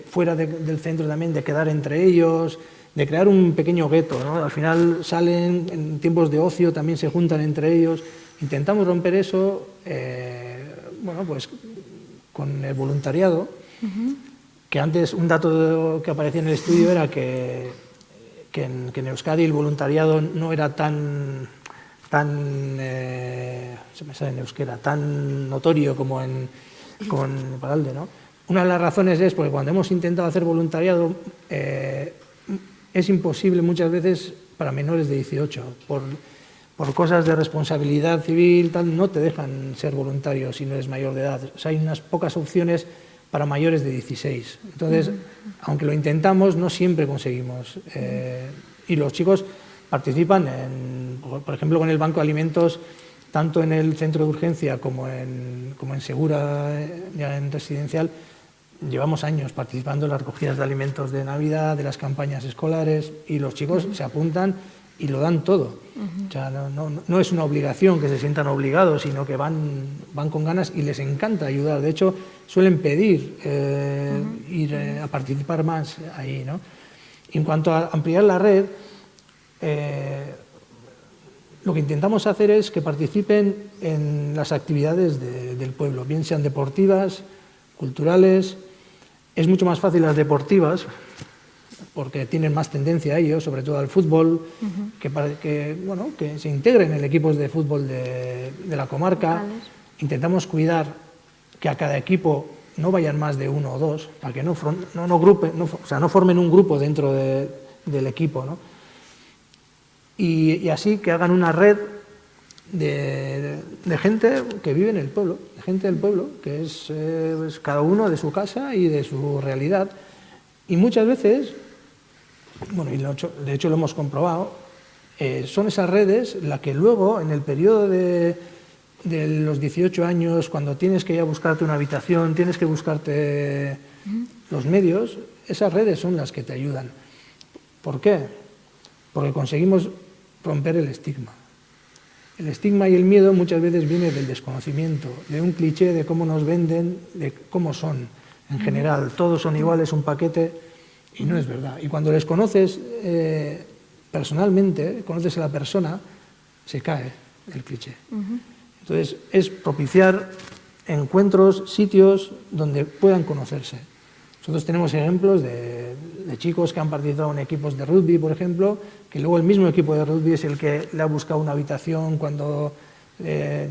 fuera del centro también, de quedar entre ellos, de crear un pequeño gueto, ¿no? Al final salen, en tiempos de ocio también se juntan entre ellos. Intentamos romper eso, pues con el voluntariado, que antes un dato que aparecía en el estudio era que en Euskadi el voluntariado no era tan se me sale en euskera, tan notorio como en Iparralde, ¿no? Una de las razones es porque cuando hemos intentado hacer voluntariado es imposible muchas veces para menores de 18, por cosas de responsabilidad civil, tal, no te dejan ser voluntario si no eres mayor de edad. O sea, hay unas pocas opciones para mayores de 16. Entonces, aunque lo intentamos, no siempre conseguimos. Y los chicos participan, por ejemplo, con el Banco de Alimentos, tanto en el centro de urgencia como en Segura, ya en residencial. Llevamos años participando en las recogidas de alimentos de Navidad, de las campañas escolares, y los chicos se apuntan y lo dan todo. O sea, no es una obligación que se sientan obligados, sino que van con ganas y les encanta ayudar. De hecho, suelen pedir ir a participar más ahí, ¿no? Y en cuanto a ampliar la red, lo que intentamos hacer es que participen en las actividades del pueblo, bien sean deportivas, culturales. Es mucho más fácil las deportivas, porque tienen más tendencia a ello, sobre todo al fútbol, que se integren en equipos de fútbol de la comarca. Intentamos cuidar que a cada equipo no vayan más de uno o dos, para que no formen un grupo dentro del equipo, ¿no? Y así que hagan una red de gente que vive en el pueblo, de gente del pueblo, que es cada uno de su casa y de su realidad. Y muchas veces, de hecho lo hemos comprobado, son esas redes las que luego, en el periodo de de los 18 años, cuando tienes que ya buscarte una habitación, tienes que buscarte los medios, esas redes son las que te ayudan. ¿Por qué? Porque conseguimos romper el estigma. El estigma y el miedo muchas veces viene del desconocimiento, de un cliché de cómo nos venden, de cómo son en general. Todos son iguales, un paquete, y no es verdad. Y cuando les conoces personalmente, conoces a la persona, se cae el cliché. Entonces, es propiciar encuentros, sitios donde puedan conocerse. Nosotros tenemos ejemplos de chicos que han participado en equipos de rugby, por ejemplo, que luego el mismo equipo de rugby es el que le ha buscado una habitación cuando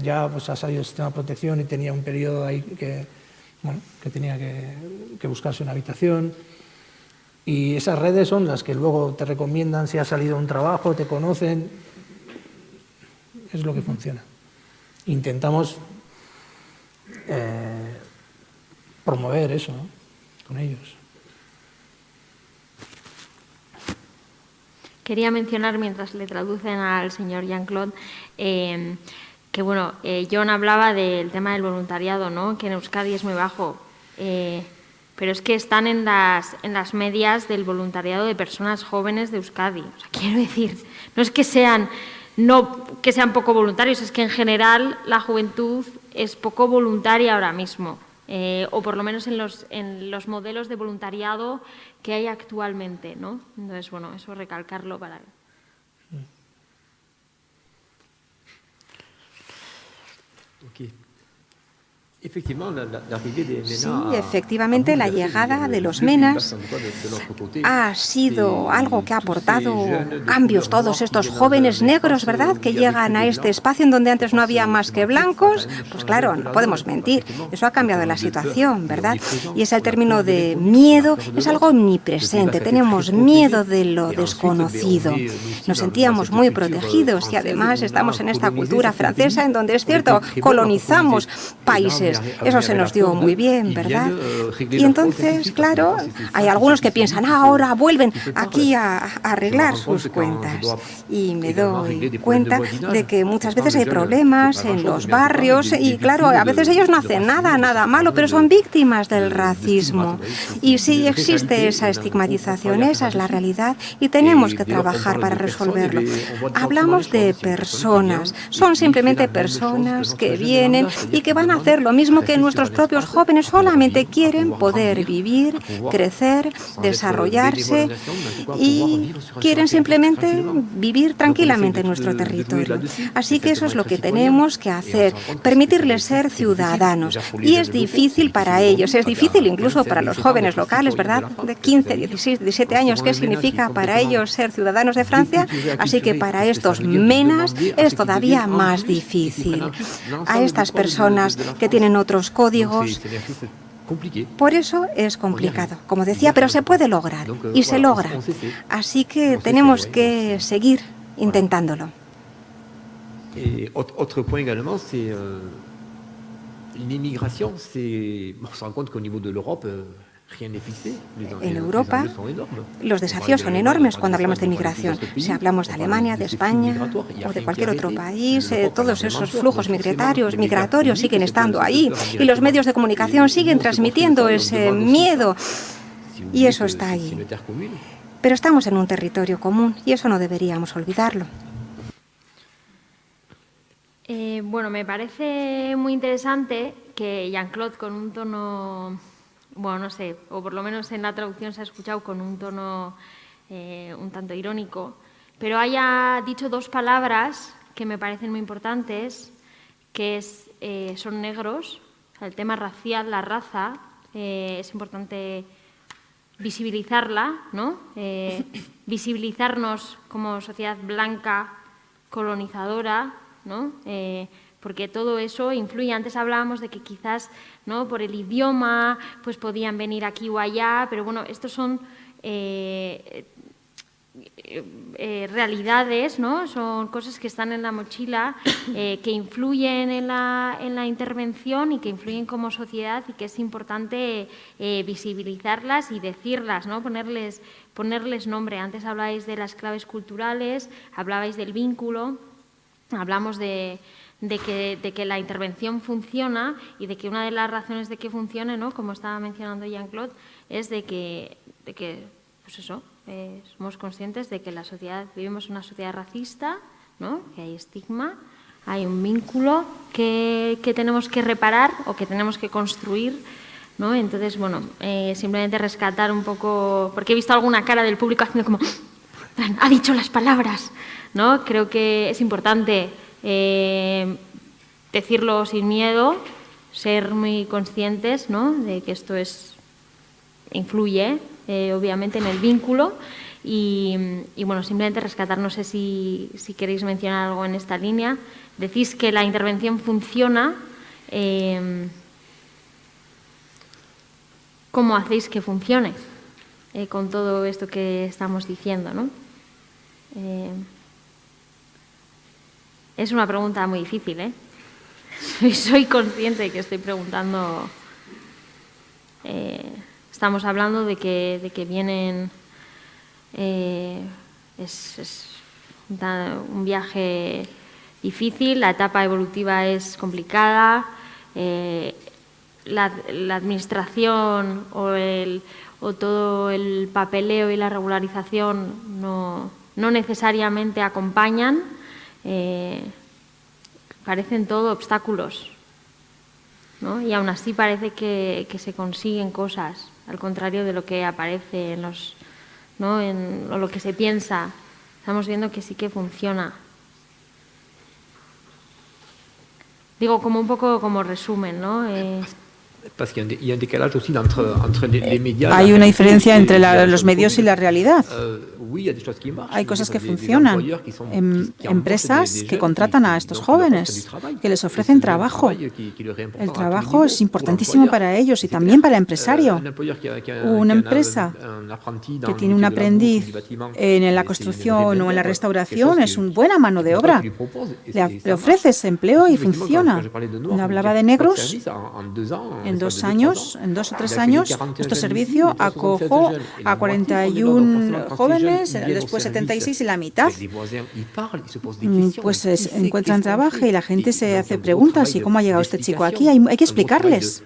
ya pues, ha salido el sistema de protección y tenía un periodo ahí que tenía que buscarse una habitación. Y esas redes son las que luego te recomiendan si ha salido un trabajo, te conocen. Es lo que funciona. Intentamos promover eso, ¿no?, con ellos. Quería mencionar, mientras le traducen al señor Jean-Claude, que bueno, John hablaba del tema del voluntariado, ¿no?, que en Euskadi es muy bajo, pero es que están en las medias del voluntariado de personas jóvenes de Euskadi. O sea, quiero decir, no es que sean poco voluntarios, es que en general la juventud es poco voluntaria ahora mismo, o por lo menos en los modelos de voluntariado que hay actualmente, ¿no? Entonces, bueno, eso recalcarlo para... Ok. Sí, efectivamente, la llegada de los MENAs ha sido algo que ha aportado cambios. Todos estos jóvenes negros, ¿verdad?, que llegan a este espacio en donde antes no había más que blancos, pues claro, no podemos mentir, eso ha cambiado la situación, ¿verdad? Y ese término de miedo es algo omnipresente, tenemos miedo de lo desconocido, nos sentíamos muy protegidos y además estamos en esta cultura francesa en donde es cierto, colonizamos países. Eso se nos dio muy bien, ¿verdad? Y entonces, claro, hay algunos que piensan, ahora vuelven aquí a arreglar sus cuentas. Y me doy cuenta de que muchas veces hay problemas en los barrios y, claro, a veces ellos no hacen nada malo, pero son víctimas del racismo. Y sí existe esa estigmatización, esa es la realidad y tenemos que trabajar para resolverlo. Hablamos de personas, son simplemente personas que vienen y que van a hacer lo mismo que nuestros propios jóvenes, solamente quieren poder vivir, crecer, desarrollarse y quieren simplemente vivir tranquilamente en nuestro territorio. Así que eso es lo que tenemos que hacer, permitirles ser ciudadanos. Y es difícil para ellos, es difícil incluso para los jóvenes locales, ¿verdad?, de 15, 16, 17 años, ¿qué significa para ellos ser ciudadanos de Francia? Así que para estos MENAs es todavía más difícil. A estas personas que tienen otros códigos. Por eso es complicado, como decía, pero se puede lograr y se logra. Así que tenemos que seguir intentándolo. Otro point également, c'est l'immigration. On se rend compte qu'au niveau de l'Europe, en Europa, los desafíos son enormes cuando hablamos de inmigración. Si hablamos de Alemania, de España o de cualquier otro país, todos esos flujos migratorios siguen estando ahí y los medios de comunicación siguen transmitiendo ese miedo y eso está ahí. Pero estamos en un territorio común y eso no deberíamos olvidarlo. Bueno, me parece muy interesante que Jean-Claude, con un tono... bueno, no sé, o por lo menos en la traducción se ha escuchado con un tono un tanto irónico, pero haya dicho dos palabras que me parecen muy importantes, que son negros, o sea, el tema racial, la raza, es importante visibilizarla, ¿no? Visibilizarnos como sociedad blanca, colonizadora, ¿no? Porque todo eso influye. Antes hablábamos de que quizás, ¿no?, por el idioma pues podían venir aquí o allá, pero bueno, estos son realidades, ¿no? Son cosas que están en la mochila, que influyen en la intervención y que influyen como sociedad y que es importante visibilizarlas y decirlas, ¿no? Ponerles nombre. Antes hablabais de las claves culturales, hablabais del vínculo, hablamos de de que la intervención funciona y de que una de las razones de que funcione, ¿no?, como estaba mencionando Jean-Claude, es de que pues eso, somos conscientes de que vivimos en una sociedad racista, ¿no?, que hay estigma, hay un vínculo que tenemos que reparar o que tenemos que construir, ¿no? Entonces, bueno, simplemente rescatar un poco, porque he visto alguna cara del público haciendo como, ha dicho las palabras, ¿no? Creo que es importante decirlo sin miedo, ser muy conscientes, ¿no?, de que esto influye, obviamente, en el vínculo y bueno, simplemente rescatar, no sé si queréis mencionar algo en esta línea. Decís que la intervención funciona. ¿Cómo hacéis que funcione con todo esto que estamos diciendo, ¿no? Es una pregunta muy difícil, ¿eh? Soy consciente de que estoy preguntando. Estamos hablando de que vienen. Es un viaje difícil, la etapa evolutiva es complicada. La administración o todo el papeleo y la regularización no necesariamente acompañan, parecen todo obstáculos, ¿no? Y aún así parece que se consiguen cosas, al contrario de lo que aparece o lo que se piensa. Estamos viendo que sí que funciona. Digo, como un poco como resumen, ¿no? Hay una diferencia entre los medios y la realidad. Hay cosas que funcionan. Empresas que contratan a estos jóvenes, que les ofrecen trabajo. El trabajo es importantísimo para ellos y también para el empresario. Una empresa que tiene un aprendiz en la construcción o en la restauración es una buena mano de obra. Le ofreces empleo y funciona. Hablaba de negros. En 2 o 3 años, nuestro servicio acogió a 41 jóvenes, después 76 y la mitad. Pues encuentran trabajo y la gente se hace preguntas: ¿y cómo ha llegado este chico aquí? Hay que explicarles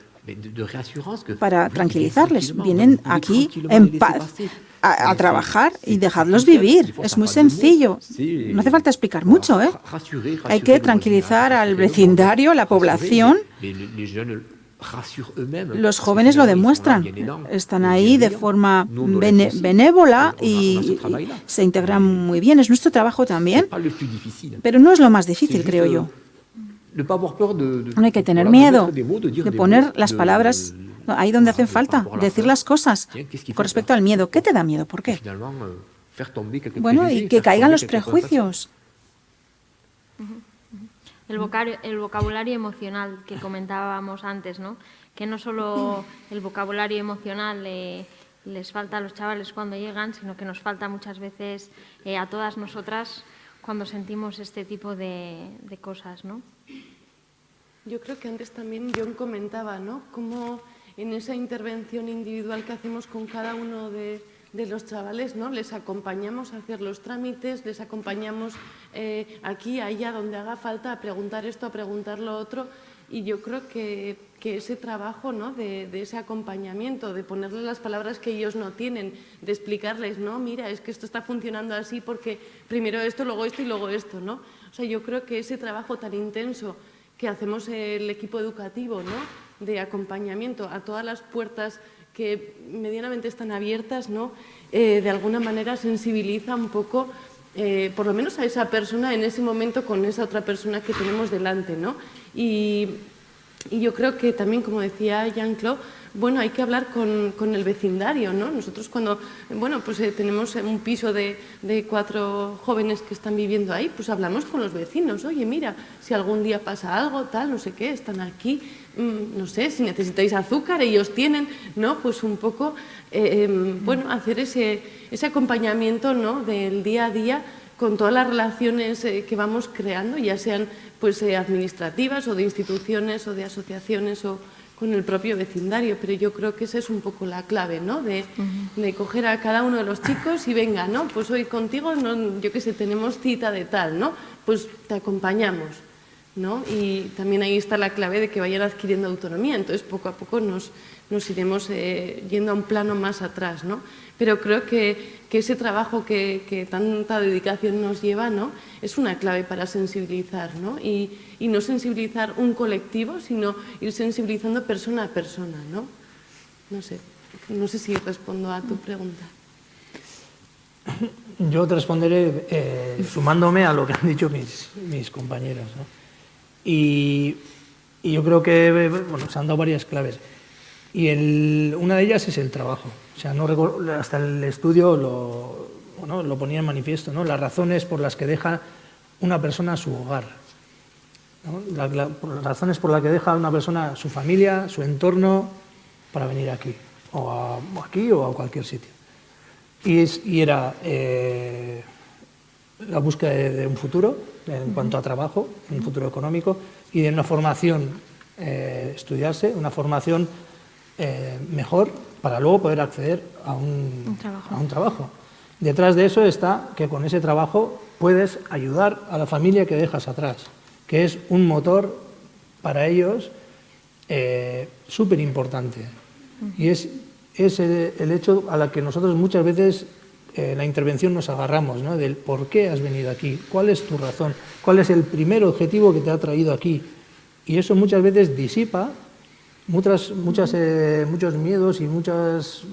para tranquilizarles. Vienen aquí en paz a trabajar y dejadlos vivir. Es muy sencillo. No hace falta explicar mucho, ¿eh? Hay que tranquilizar al vecindario, a la población. Los jóvenes lo demuestran. Están ahí de forma benévola y se integran muy bien. Es nuestro trabajo también, pero no es lo más difícil, creo yo. No hay que tener miedo de poner las palabras ahí donde hacen falta, decir las cosas. Con respecto al miedo, ¿qué te da miedo? ¿Por qué? Bueno, y que caigan los prejuicios. El vocabulario emocional que comentábamos antes, ¿no? Que no solo el vocabulario emocional les falta a los chavales cuando llegan, sino que nos falta muchas veces a todas nosotras cuando sentimos este tipo de cosas, ¿no? Yo creo que antes también John comentaba, ¿no?, cómo en esa intervención individual que hacemos con cada uno de los chavales, ¿no?, les acompañamos a hacer los trámites, les acompañamos aquí, allá, donde haga falta, a preguntar esto, a preguntar lo otro. Y yo creo que ese trabajo, ¿no?, de ese acompañamiento, de ponerles las palabras que ellos no tienen, de explicarles, no, mira, es que esto está funcionando así porque primero esto, luego esto y luego esto, ¿no? O sea, yo creo que ese trabajo tan intenso que hacemos el equipo educativo, ¿no?, de acompañamiento a todas las puertas que medianamente están abiertas, ¿no?, de alguna manera sensibiliza un poco, por lo menos a esa persona en ese momento con esa otra persona que tenemos delante, ¿no? Y yo creo que también, como decía Jean-Claude, bueno, hay que hablar con el vecindario, ¿no? Nosotros cuando, bueno, pues tenemos un piso de 4 jóvenes que están viviendo ahí, pues hablamos con los vecinos. Oye, mira, si algún día pasa algo, tal, no sé qué, están aquí, no sé, si necesitáis azúcar, ellos tienen, ¿no? Pues un poco, bueno, hacer ese acompañamiento, ¿no?, del día a día con todas las relaciones que vamos creando, ya sean pues administrativas o de instituciones o de asociaciones o con el propio vecindario, pero yo creo que esa es un poco la clave, ¿no?, de coger a cada uno de los chicos y venga, ¿no?, pues hoy contigo, no, yo qué sé, tenemos cita de tal, ¿no?, pues te acompañamos, ¿no? Y también ahí está la clave de que vayan adquiriendo autonomía. Entonces, poco a poco nos iremos yendo a un plano más atrás, ¿no? Pero creo que ese trabajo que tanta dedicación nos lleva, ¿no?, es una clave para sensibilizar, ¿no? Y no sensibilizar un colectivo, sino ir sensibilizando persona a persona, ¿no? No sé si respondo a tu pregunta. Yo te responderé sumándome a lo que han dicho mis compañeros, ¿no? Y yo creo que se han dado varias claves. Y una de ellas es el trabajo. O sea, no recuerdo, hasta el estudio lo ponía en manifiesto, ¿no? Las razones por las que deja una persona su hogar, ¿no? Las razones por las que deja una persona su familia, su entorno, para venir aquí, o a cualquier sitio. Y era la búsqueda de un futuro, en cuanto a trabajo, un futuro económico, y de una formación, estudiarse, una formación mejor para luego poder acceder a un trabajo. Detrás de eso está que con ese trabajo puedes ayudar a la familia que dejas atrás, que es un motor para ellos súper importante. Y es el hecho a la que nosotros muchas veces en la intervención nos agarramos, ¿no? Del por qué has venido aquí, cuál es tu razón, cuál es el primer objetivo que te ha traído aquí. Y eso muchas veces disipa muchos miedos y muchas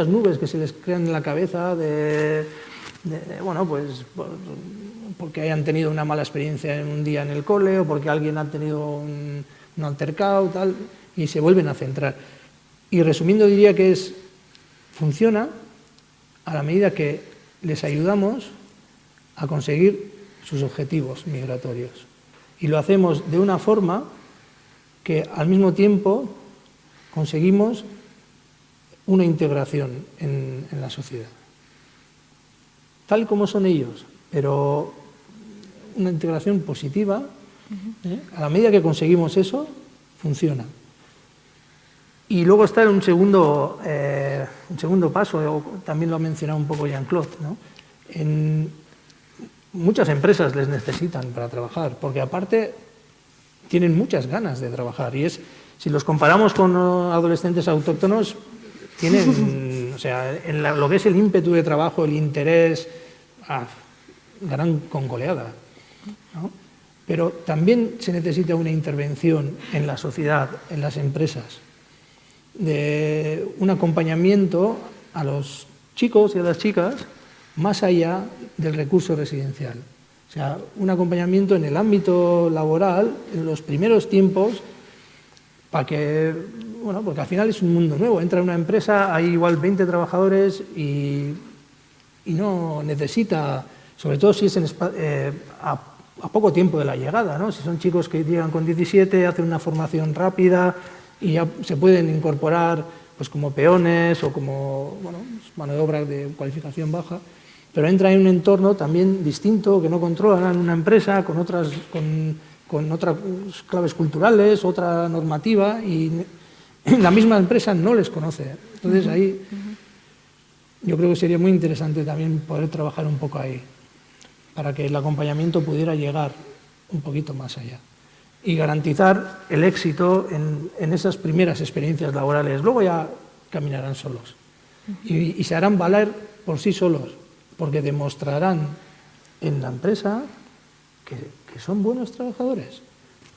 nubes que se les crean en la cabeza porque hayan tenido una mala experiencia en un día en el cole o porque alguien ha tenido un altercado, tal, y se vuelven a centrar. Y resumiendo diría que funciona a la medida que les ayudamos a conseguir sus objetivos migratorios. Y lo hacemos de una forma que al mismo tiempo conseguimos una integración en la sociedad. Tal como son ellos, pero una integración positiva. A la medida que conseguimos eso, funciona. Y luego está un segundo paso, también lo ha mencionado un poco Jean-Claude, ¿no? Muchas empresas les necesitan para trabajar, porque aparte tienen muchas ganas de trabajar. Y si los comparamos con adolescentes autóctonos, tienen, o sea, lo que es el ímpetu de trabajo, el interés, ganan con goleada, ¿no? Pero también se necesita una intervención en la sociedad, en las empresas, de un acompañamiento a los chicos y a las chicas más allá del recurso residencial. O sea, un acompañamiento en el ámbito laboral en los primeros tiempos porque al final es un mundo nuevo. Entra en una empresa, hay igual 20 trabajadores y no necesita, sobre todo si es a poco tiempo de la llegada, ¿no? Si son chicos que llegan con 17, hacen una formación rápida y ya se pueden incorporar pues como peones o como mano de obra de cualificación baja, pero entra en un entorno también distinto que no controlan, en una empresa con otras claves culturales, otra normativa, y la misma empresa no les conoce. Entonces ahí yo creo que sería muy interesante también poder trabajar un poco ahí, para que el acompañamiento pudiera llegar un poquito más allá y garantizar el éxito en esas primeras experiencias laborales. Luego ya caminarán solos y se harán valer por sí solos, porque demostrarán en la empresa que son buenos trabajadores.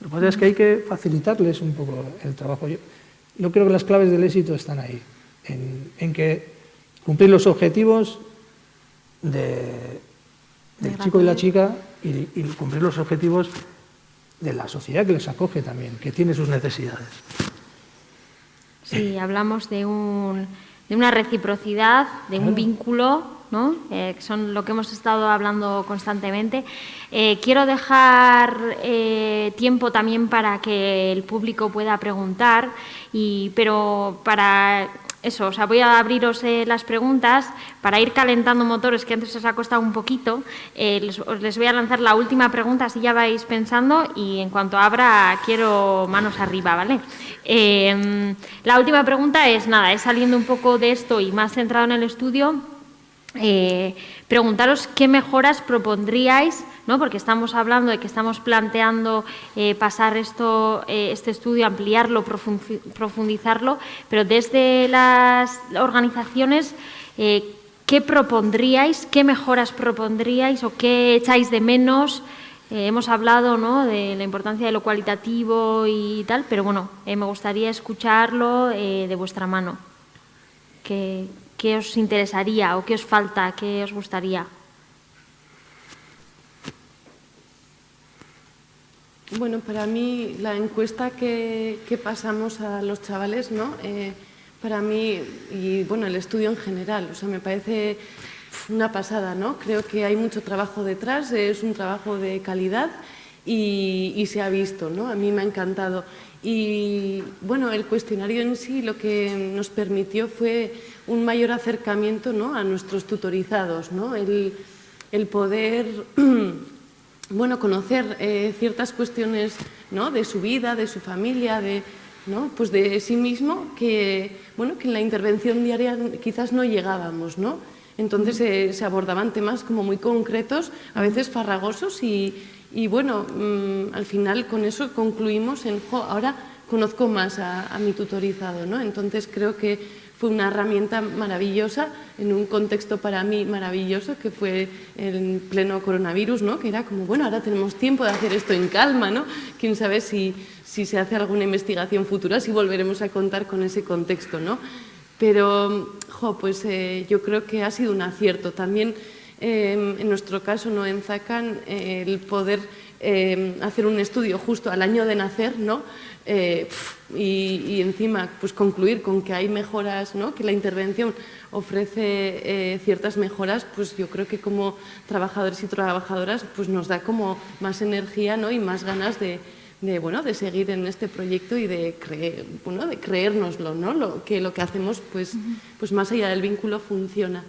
Lo que pasa es que hay que facilitarles un poco el trabajo. Yo creo que las claves del éxito están ahí, en que cumplir los objetivos del chico y la chica y cumplir los objetivos de la sociedad que les acoge también, que tiene sus necesidades. Sí, hablamos de una reciprocidad, de un vínculo, ¿no? Que son lo que hemos estado hablando constantemente. Quiero dejar tiempo también para que el público pueda preguntar, pero para eso, o sea, voy a abriros las preguntas para ir calentando motores, que antes os ha costado un poquito. Les voy a lanzar la última pregunta, así ya vais pensando, y en cuanto abra quiero manos arriba, ¿vale? La última pregunta es saliendo un poco de esto y más centrado en el estudio, preguntaros qué mejoras propondríais, ¿no? Porque estamos hablando de que estamos planteando pasar este estudio, ampliarlo, profundizarlo, pero desde las organizaciones, ¿qué propondríais, qué mejoras propondríais o qué echáis de menos? Hemos hablado, ¿no?, de la importancia de lo cualitativo y tal, pero bueno, me gustaría escucharlo de vuestra mano. ¿Qué os interesaría o qué os falta, qué os gustaría? Bueno, para mí la encuesta que pasamos a los chavales, ¿no?, para mí, y bueno, el estudio en general, o sea, me parece una pasada, ¿no? Creo que hay mucho trabajo detrás, es un trabajo de calidad y se ha visto, ¿no? A mí me ha encantado. Y bueno, el cuestionario en sí lo que nos permitió fue un mayor acercamiento, ¿no?, a nuestros tutorizados, ¿no? El poder bueno, conocer ciertas cuestiones, ¿no?, de su vida, de su familia, ¿no?, pues de sí mismo, que, bueno, que en la intervención diaria quizás no llegábamos, ¿no? Entonces se abordaban temas como muy concretos, a veces farragosos y bueno, al final con eso concluimos en, ahora conozco más a mi tutorizado, ¿no? Entonces creo que fue una herramienta maravillosa en un contexto para mí maravilloso que fue en pleno coronavirus, ¿no? Que era como, bueno, ahora tenemos tiempo de hacer esto en calma, ¿no? Quién sabe si se hace alguna investigación futura, si volveremos a contar con ese contexto, ¿no? Pero, pues yo creo que ha sido un acierto. También, en nuestro caso, ¿no?, en Zacan, el poder hacer un estudio justo al año de nacer, ¿no?, y encima pues concluir con que hay mejoras, ¿no?, que la intervención ofrece ciertas mejoras, pues yo creo que como trabajadores y trabajadoras pues nos da como más energía, ¿no?, y más ganas de seguir en este proyecto y de creérnoslo, ¿no?, que lo que hacemos pues más allá del vínculo funciona.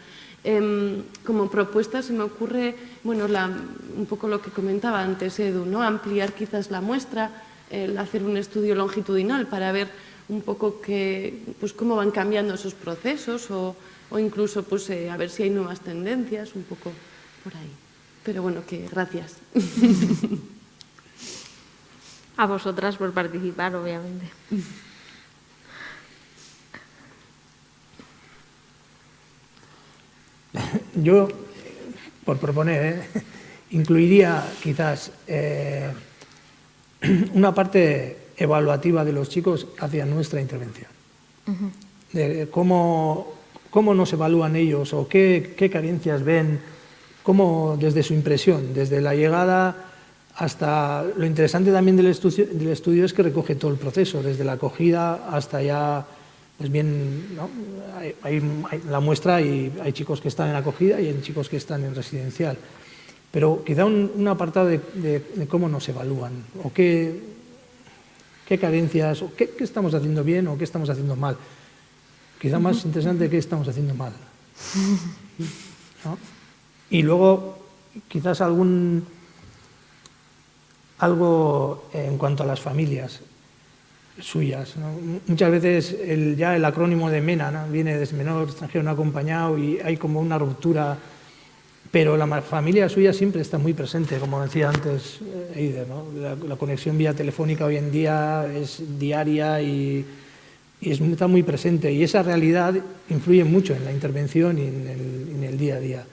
Como propuesta se me ocurre, bueno, un poco lo que comentaba antes Edu, ¿no?, ampliar quizás la muestra, hacer un estudio longitudinal para ver un poco pues cómo van cambiando esos procesos o incluso pues, a ver si hay nuevas tendencias, un poco por ahí. Pero bueno, que gracias. A vosotras por participar, obviamente. Yo, por proponer, incluiría quizás una parte evaluativa de los chicos hacia nuestra intervención. De cómo nos evalúan ellos o qué carencias ven, cómo desde su impresión, desde la llegada hasta... Lo interesante también del estudio es que recoge todo el proceso, desde la acogida hasta ya, pues bien, ¿no?, hay la muestra y hay chicos que están en acogida y hay chicos que están en residencial. Pero quizá un apartado de cómo nos evalúan o qué carencias, o qué estamos haciendo bien o qué estamos haciendo mal. Quizá más interesante qué estamos haciendo mal, ¿no? Y luego quizás algo en cuanto a las familias suyas, ¿no? Muchas veces ya el acrónimo de MENA, ¿no?, viene de menor extranjero no acompañado y hay como una ruptura, pero la familia suya siempre está muy presente, como decía antes Eider, ¿no? La conexión vía telefónica hoy en día es diaria y está muy presente, y esa realidad influye mucho en la intervención y en el día a día.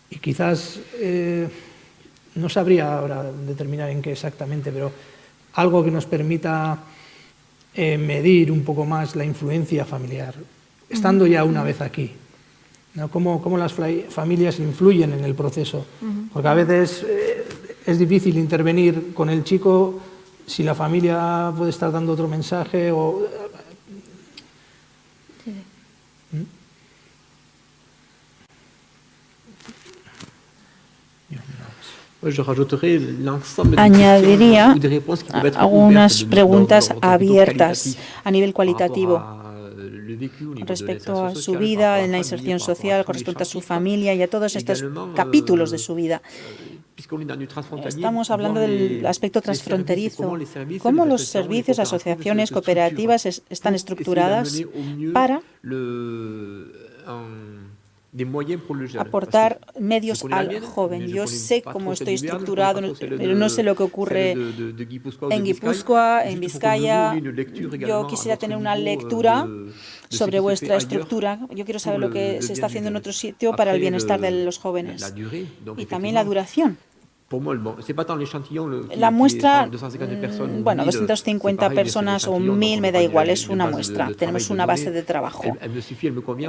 Y quizás, no sabría ahora determinar en qué exactamente, pero algo que nos permita medir un poco más la influencia familiar, estando ya una vez aquí, ¿no? Cómo las familias influyen en el proceso, porque a veces es difícil intervenir con el chico si la familia puede estar dando otro mensaje o... Añadiría algunas preguntas abiertas a nivel cualitativo con respecto a su vida en la inserción social, con respecto a su familia y a todos estos capítulos de su vida. Estamos hablando del aspecto transfronterizo. ¿Cómo los servicios, asociaciones, cooperativas están estructuradas para aportar medios al joven. Yo sé cómo estoy estructurado, pero no sé lo que ocurre en Guipúzcoa, en Vizcaya. Yo quisiera tener una lectura sobre vuestra estructura. Yo quiero saber lo que se está haciendo en otro sitio para el bienestar de los jóvenes. Y también la duración. La muestra, bueno, 250 personas o 1000 me da igual, es una muestra. Tenemos una base de trabajo.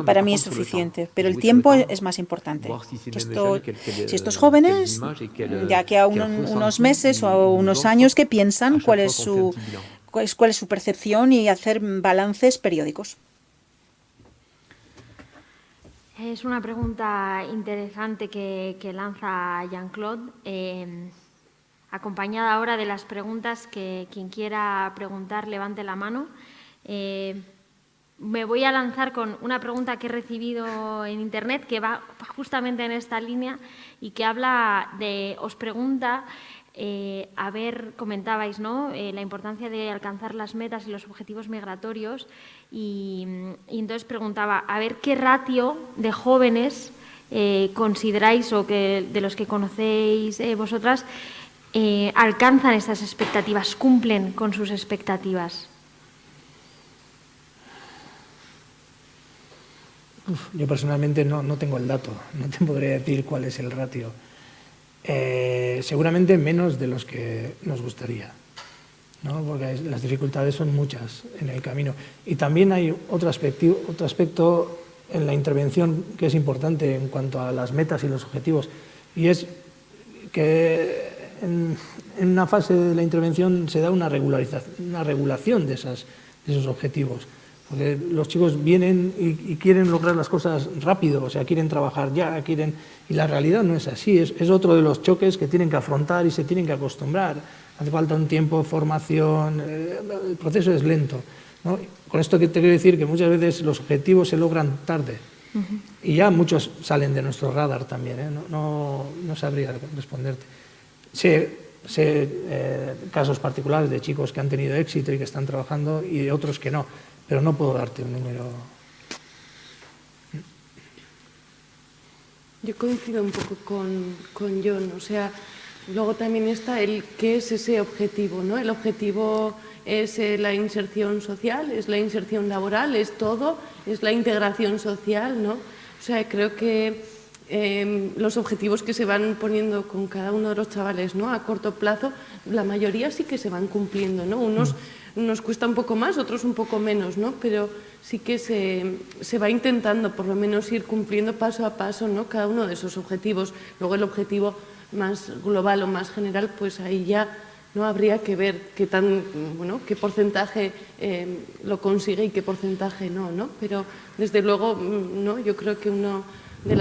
Para mí es suficiente, pero el tiempo es más importante. Si estos jóvenes, ya que a unos meses o a unos años, que piensan cuál es su percepción y hacer balances periódicos. Es una pregunta interesante que lanza Jean-Claude, acompañada ahora de las preguntas que quien quiera preguntar levante la mano. Me voy a lanzar con una pregunta que he recibido en Internet que va justamente en esta línea y que os pregunta, comentabais, ¿no?, la importancia de alcanzar las metas y los objetivos migratorios y entonces preguntaba, a ver qué ratio de jóvenes consideráis o que de los que conocéis vosotras alcanzan estas expectativas, cumplen con sus expectativas. Yo personalmente no tengo el dato, no te podría decir cuál es el ratio. Seguramente menos de los que nos gustaría, ¿no? Porque las dificultades son muchas en el camino. Y también hay otro aspecto en la intervención que es importante en cuanto a las metas y los objetivos, y es que en una fase de la intervención se da una regulación de esos objetivos. Porque los chicos vienen y quieren lograr las cosas rápido, o sea, quieren trabajar ya, y la realidad no es así, es otro de los choques que tienen que afrontar y se tienen que acostumbrar. Hace falta un tiempo de formación, el proceso es lento, ¿no? Con esto que te quiero decir que muchas veces los objetivos se logran tarde, y ya muchos salen de nuestro radar también, ¿eh? No sabría responderte. Sé casos particulares de chicos que han tenido éxito y que están trabajando y de otros que no. Pero no puedo darte un número. Yo coincido un poco con John, o sea, luego también está qué es ese objetivo, ¿no? El objetivo es la inserción social, es la inserción laboral, es todo, es la integración social, ¿no? O sea, creo que los objetivos que se van poniendo con cada uno de los chavales, ¿no?, a corto plazo, la mayoría sí que se van cumpliendo, ¿no? Unos nos cuesta un poco más, otros un poco menos, ¿no? Pero sí que se va intentando por lo menos ir cumpliendo paso a paso, ¿no?, cada uno de esos objetivos. Luego el objetivo más global o más general, pues ahí ya no habría que ver qué porcentaje lo consigue y qué porcentaje no, ¿no? Pero desde luego, ¿no?, yo creo que uno de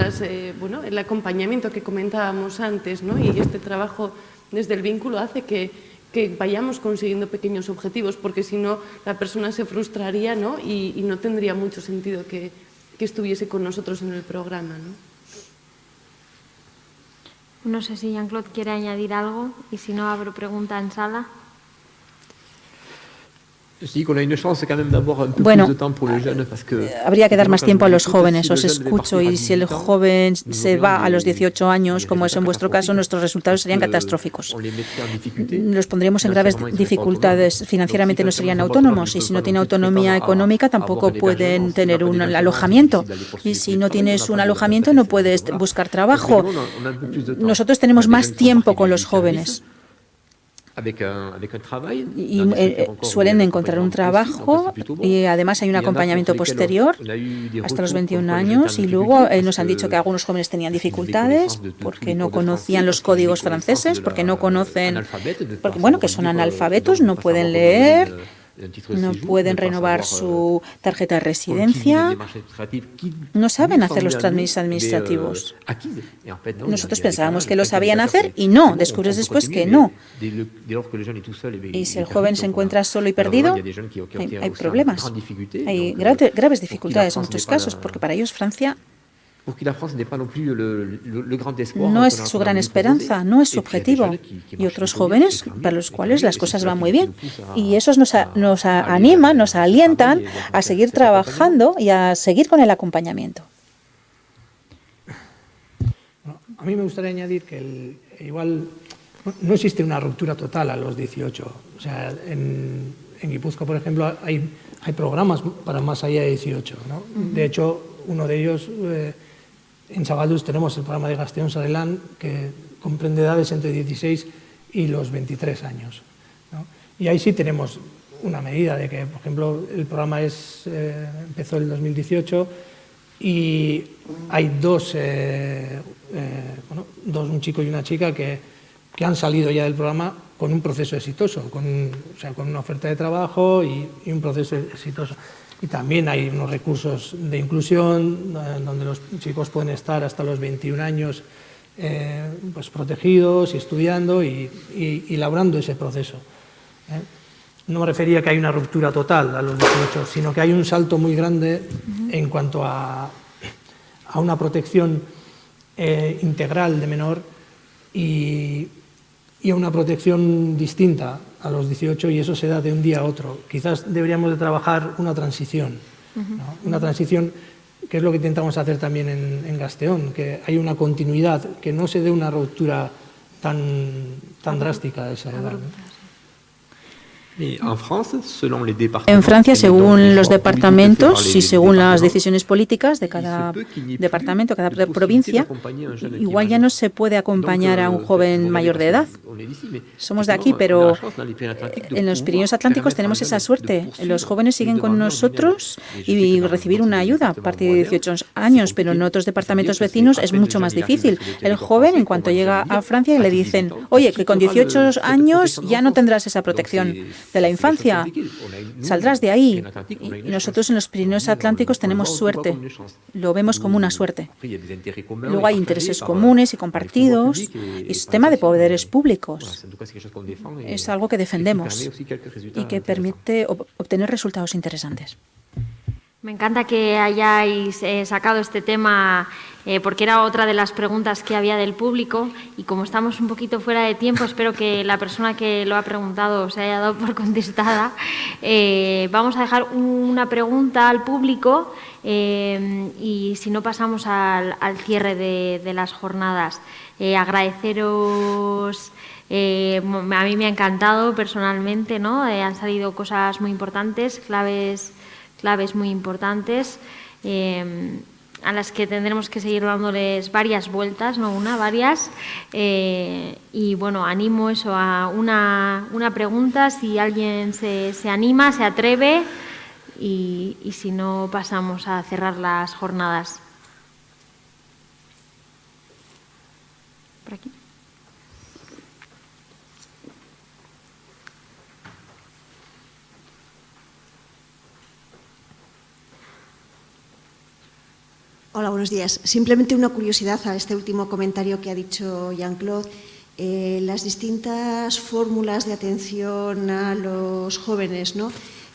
el acompañamiento que comentábamos antes, ¿no?, y este trabajo desde el vínculo hace que vayamos consiguiendo pequeños objetivos, porque si no la persona se frustraría, ¿no?, y no tendría mucho sentido que estuviese con nosotros en el programa, ¿no? No sé si Jean-Claude quiere añadir algo y si no abro pregunta en sala. Bueno, habría que dar más tiempo a los jóvenes, os escucho, y si el joven se va a los 18 años, como es en vuestro caso, nuestros resultados serían catastróficos. Los pondríamos en graves dificultades, financieramente no serían autónomos, y si no tienen autonomía económica tampoco pueden tener un alojamiento, y si no tienes un alojamiento no puedes buscar trabajo. Nosotros tenemos más tiempo con los jóvenes. Y suelen encontrar un trabajo y además hay un acompañamiento posterior hasta los 21 años y luego nos han dicho que algunos jóvenes tenían dificultades porque no conocían los códigos franceses, porque no conocen, que son analfabetos, no pueden leer, no pueden renovar su tarjeta de residencia, no saben hacer los trámites administrativos. Nosotros pensábamos que lo sabían hacer y no, descubres después que no. Y si el joven se encuentra solo y perdido, hay problemas. Hay graves dificultades en muchos casos, porque para ellos Francia no es su gran esperanza, no es su objetivo. Y otros jóvenes para los cuales las cosas van muy bien. Y esos nos animan, nos alientan a seguir trabajando y a seguir con el acompañamiento. A mí me gustaría añadir que igual no existe una ruptura total a los 18. O sea, en Guipúzcoa, por ejemplo, hay programas para más allá de 18, ¿no? De hecho, uno de ellos, en Savaldus tenemos el programa de Gasteiz-Sarelán, que comprende edades entre 16 y los 23 años, ¿no? Y ahí sí tenemos una medida de que, por ejemplo, el programa empezó en el 2018 y hay dos, un chico y una chica que han salido ya del programa con un proceso exitoso, con una oferta de trabajo y un proceso exitoso. Y también hay unos recursos de inclusión donde los chicos pueden estar hasta los 21 años pues protegidos y estudiando y labrando ese proceso. No me refería a que hay una ruptura total a los 18, sino que hay un salto muy grande en cuanto a una protección integral de menor y a una protección distinta a los 18, y eso se da de un día a otro. Quizás deberíamos de trabajar una transición, ¿no? Una transición que es lo que intentamos hacer también en Gasteiz, que hay una continuidad, que no se dé una ruptura tan drástica a esa edad, ¿no? En Francia, según los departamentos y según las decisiones políticas de cada departamento, cada provincia, igual ya no se puede acompañar a un joven mayor de edad. Somos de aquí, pero en los Pirineos Atlánticos tenemos esa suerte. Los jóvenes siguen con nosotros y recibir una ayuda a partir de 18 años, pero en otros departamentos vecinos es mucho más difícil. El joven, en cuanto llega a Francia, le dicen, oye, que con 18 años ya no tendrás esa protección de la infancia, saldrás de ahí. Y nosotros en los Pirineos Atlánticos tenemos suerte, lo vemos como una suerte. Luego hay intereses comunes y compartidos y sistema de poderes públicos. Es algo que defendemos y que permite obtener resultados interesantes. Me encanta que hayáis sacado este tema porque era otra de las preguntas que había del público y como estamos un poquito fuera de tiempo, espero que la persona que lo ha preguntado se haya dado por contestada. Vamos a dejar una pregunta al público y si no pasamos al cierre de las jornadas. Agradeceros. A mí me ha encantado personalmente, ¿no? Han salido cosas muy importantes, claves muy importantes, a las que tendremos que seguir dándoles varias vueltas, no una, varias. Y bueno, animo eso a una pregunta, si alguien se anima, se atreve, y si no, pasamos a cerrar las jornadas. Por aquí. Hola, buenos días. Simplemente una curiosidad a este último comentario que ha dicho Jean-Claude. Las distintas fórmulas de atención a los jóvenes, ¿no?,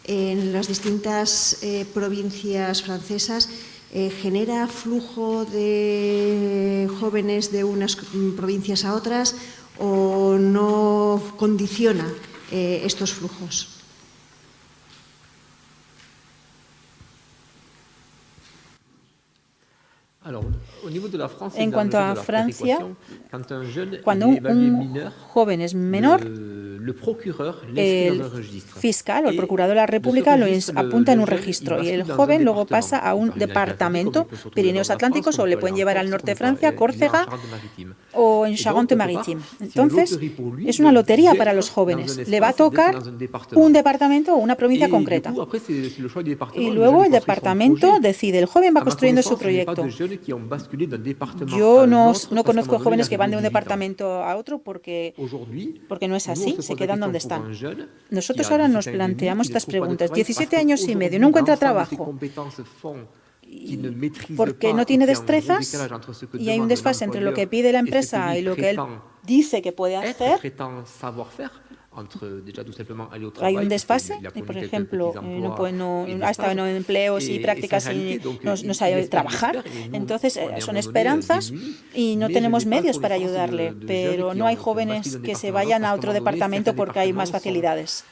en las distintas provincias francesas, ¿genera flujo de jóvenes de unas provincias a otras o no condiciona estos flujos? En cuanto a Francia, cuando un joven es menor, el fiscal o el procurador de la República lo apunta en un registro y el joven luego pasa a un departamento, Pirineos Atlánticos, o le pueden llevar al norte de Francia, Córcega o en Charente-Maritime. Entonces, es una lotería para los jóvenes. Le va a tocar un departamento o una provincia concreta. Y luego el departamento decide, el joven va construyendo su proyecto. Yo no conozco jóvenes que van de un departamento a otro porque no es así, se quedan donde están. Nosotros ahora nos planteamos estas preguntas. 17 años y medio, no encuentra trabajo porque no tiene destrezas y hay un desfase entre lo que pide la empresa y lo que él dice que puede hacer. Hay un desfase y, por ejemplo, ha estado en empleos y prácticas y no sabe trabajar. Entonces, son esperanzas y no tenemos medios para ayudarle, pero no hay jóvenes que se vayan a otro departamento porque hay más facilidades.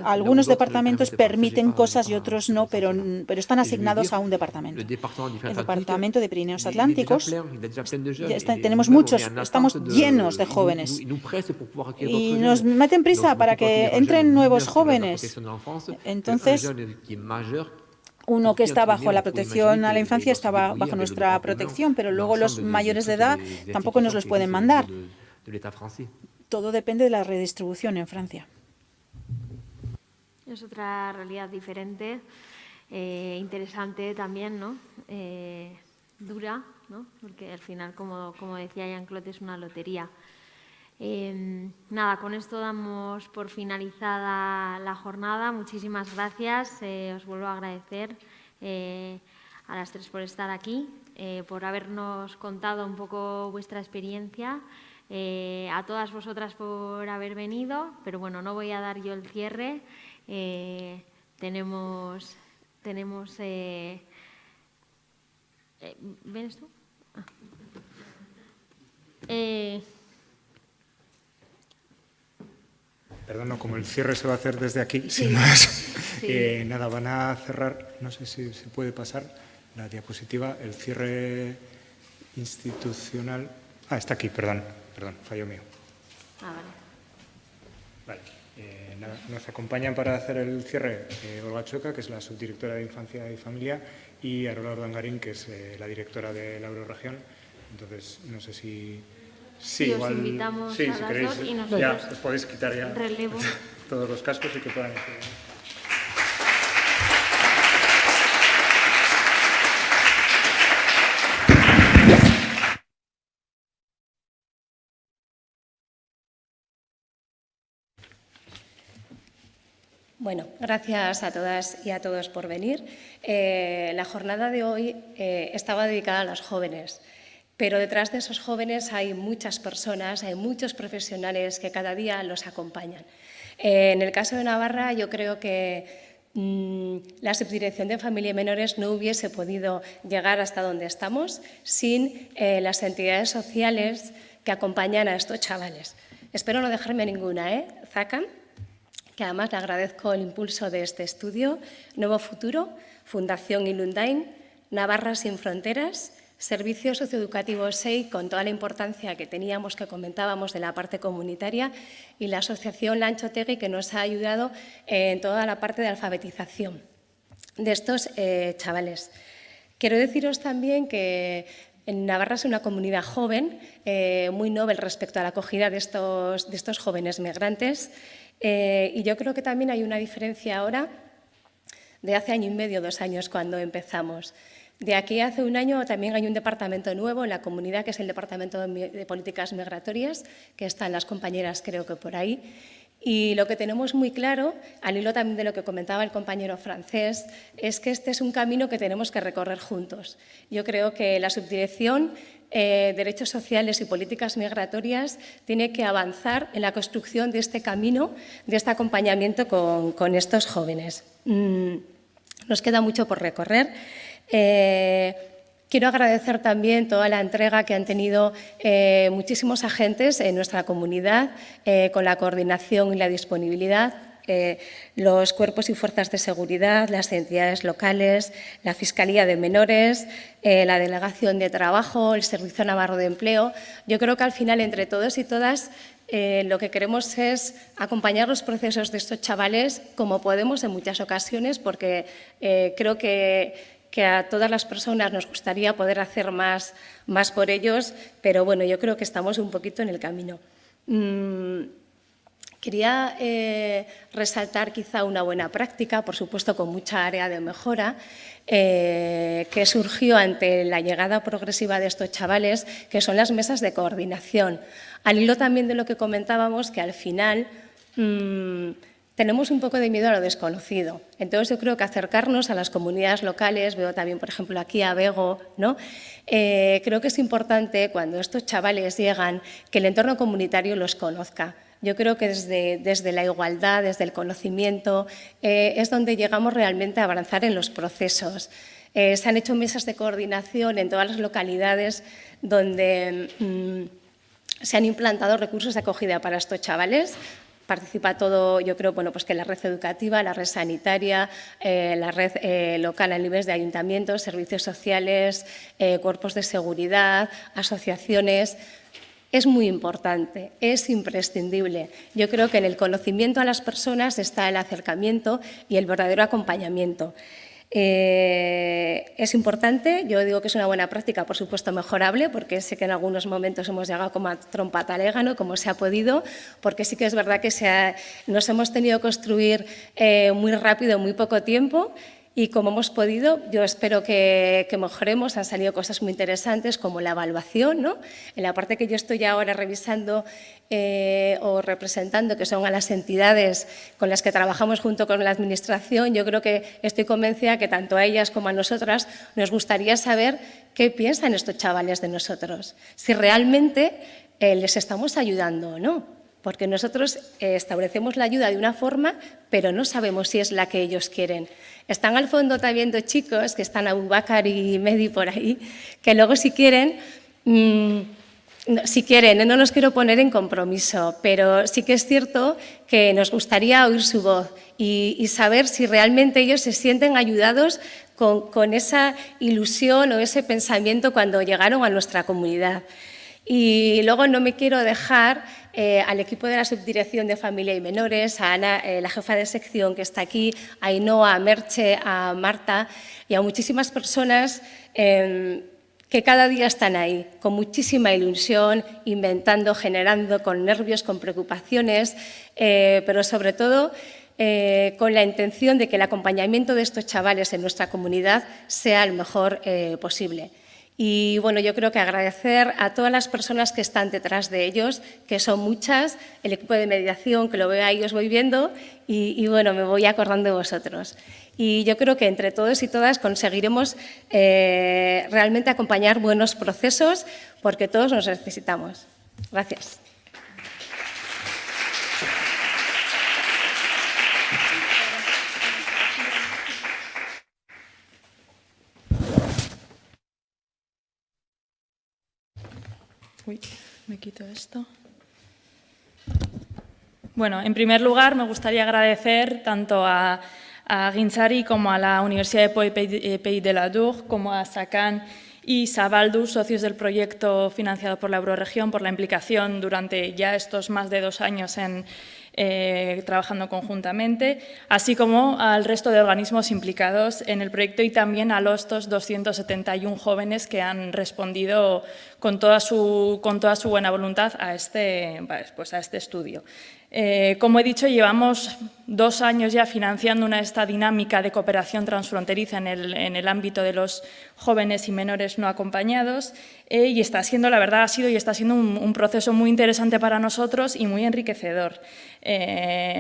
Algunos departamentos permiten cosas y otros no, pero están asignados a un departamento. El departamento de Pirineos Atlánticos, tenemos muchos, estamos llenos de jóvenes y nos meten prisa para que entren nuevos jóvenes. Entonces, uno que está bajo la protección a la infancia está bajo nuestra protección, pero luego los mayores de edad tampoco nos los pueden mandar. Todo depende de la redistribución en Francia. Es otra realidad diferente, interesante también, ¿no? Dura, ¿no? Porque al final, como decía Jean-Claude, es una lotería. Nada, con esto damos por finalizada la jornada. Muchísimas gracias. Os vuelvo a agradecer a las tres por estar aquí, por habernos contado un poco vuestra experiencia, a todas vosotras por haber venido, pero bueno, no voy a dar yo el cierre. Tenemos ¿ves tú? Perdón, no, como el cierre se va a hacer desde aquí, sin más. Sí. Nada, van a cerrar, no sé si se puede pasar la diapositiva, el cierre institucional. Ah, está aquí, perdón, fallo mío. Vale. Nada, nos acompañan para hacer el cierre Olga Chueca, que es la subdirectora de Infancia y Familia, y Arola Urdangarín, que es la directora de la Euroregión. Entonces, no sé si... Sí, igual, os invitamos a las queréis, dos y nosotros ya os podéis quitar ya relevo todos los cascos y que puedan ir. Bueno, gracias a todas y a todos por venir. La jornada de hoy estaba dedicada a los jóvenes, pero detrás de esos jóvenes hay muchas personas, hay muchos profesionales que cada día los acompañan. En el caso de Navarra, yo creo que la Subdirección de Familia y Menores no hubiese podido llegar hasta donde estamos sin las entidades sociales que acompañan a estos chavales. Espero no dejarme ninguna, Zacam, que además le agradezco el impulso de este estudio, Nuevo Futuro, Fundación Ilundain, Navarra Sin Fronteras, Servicio Socioeducativo SEI, con toda la importancia que teníamos, que comentábamos de la parte comunitaria, y la Asociación Lancho Tegui, que nos ha ayudado en toda la parte de alfabetización de estos chavales. Quiero deciros también que Navarra es una comunidad joven, muy noble respecto a la acogida de estos jóvenes migrantes, y yo creo que también hay una diferencia ahora de hace año y medio, 2 años, cuando empezamos. De aquí a hace un año también hay un departamento nuevo en la comunidad, que es el Departamento de Políticas Migratorias, que están las compañeras creo que por ahí. Y lo que tenemos muy claro, al hilo también de lo que comentaba el compañero francés, es que este es un camino que tenemos que recorrer juntos. Yo creo que la Subdirección Derechos Sociales y Políticas Migratorias tiene que avanzar en la construcción de este camino, de este acompañamiento con estos jóvenes. Nos queda mucho por recorrer. Quiero agradecer también toda la entrega que han tenido muchísimos agentes en nuestra comunidad con la coordinación y la disponibilidad, los cuerpos y fuerzas de seguridad, las entidades locales, la Fiscalía de Menores, la Delegación de Trabajo, el Servicio Navarro de Empleo. Yo creo que al final, entre todos y todas, lo que queremos es acompañar los procesos de estos chavales como podemos en muchas ocasiones, porque creo que a todas las personas nos gustaría poder hacer más por ellos, pero bueno, yo creo que estamos un poquito en el camino. Quería resaltar quizá una buena práctica, por supuesto con mucha área de mejora, que surgió ante la llegada progresiva de estos chavales, que son las mesas de coordinación. Al hilo también de lo que comentábamos, que al final tenemos un poco de miedo a lo desconocido. Entonces, yo creo que acercarnos a las comunidades locales, veo también, por ejemplo, aquí a Bego, ¿no? Creo que es importante, cuando estos chavales llegan, que el entorno comunitario los conozca. Yo creo que desde la igualdad, desde el conocimiento, es donde llegamos realmente a avanzar en los procesos. Se han hecho mesas de coordinación en todas las localidades donde se han implantado recursos de acogida para estos chavales. participa todo, yo creo, bueno, pues que la red educativa, la red sanitaria, la red local a niveles de ayuntamientos, servicios sociales, cuerpos de seguridad, asociaciones. Es muy importante, es imprescindible. Yo creo que en el conocimiento a las personas está el acercamiento y el verdadero acompañamiento. Es importante, yo digo que es una buena práctica, por supuesto mejorable, porque sé que en algunos momentos hemos llegado como a trompa talégano, como se ha podido, porque sí que es verdad que nos hemos tenido que construir muy rápido, en muy poco tiempo, y como hemos podido, yo espero que mejoremos. Han salido cosas muy interesantes como la evaluación, ¿no? En la parte que yo estoy ahora revisando o representando, que son a las entidades con las que trabajamos junto con la Administración, yo creo que estoy convencida que tanto a ellas como a nosotras nos gustaría saber qué piensan estos chavales de nosotros, si realmente les estamos ayudando o no. Porque nosotros establecemos la ayuda de una forma, pero no sabemos si es la que ellos quieren. Están al fondo también dos chicos, que están Abubakar y Mehdi por ahí, que luego si quieren, no los quiero poner en compromiso, pero sí que es cierto que nos gustaría oír su voz y saber si realmente ellos se sienten ayudados con esa ilusión o ese pensamiento cuando llegaron a nuestra comunidad. Y luego no me quiero dejar al equipo de la Subdirección de Familia y Menores, a Ana, la jefa de sección que está aquí, a Ainhoa, a Merche, a Marta y a muchísimas personas que cada día están ahí, con muchísima ilusión, inventando, generando, con nervios, con preocupaciones, pero sobre todo con la intención de que el acompañamiento de estos chavales en nuestra comunidad sea el mejor posible. Y bueno, yo creo que agradecer a todas las personas que están detrás de ellos, que son muchas, el equipo de mediación, que lo veo ahí, os voy viendo, y bueno, me voy acordando de vosotros. Y yo creo que entre todos y todas conseguiremos realmente acompañar buenos procesos, porque todos nos necesitamos. Gracias. Uy, me quito esto. Bueno, en primer lugar, me gustaría agradecer tanto a Gintzari como a la Universidad de Pays de la Dour, como a Sacan y Sabaldu, socios del proyecto financiado por la Euroregión, por la implicación durante ya estos más de 2 años trabajando conjuntamente, así como al resto de organismos implicados en el proyecto y también a los 271 jóvenes que han respondido con toda su buena voluntad a este estudio. Como he dicho, llevamos 2 años ya financiando esta dinámica de cooperación transfronteriza en el ámbito de los jóvenes y menores no acompañados y está siendo, la verdad, ha sido y está siendo un proceso muy interesante para nosotros y muy enriquecedor.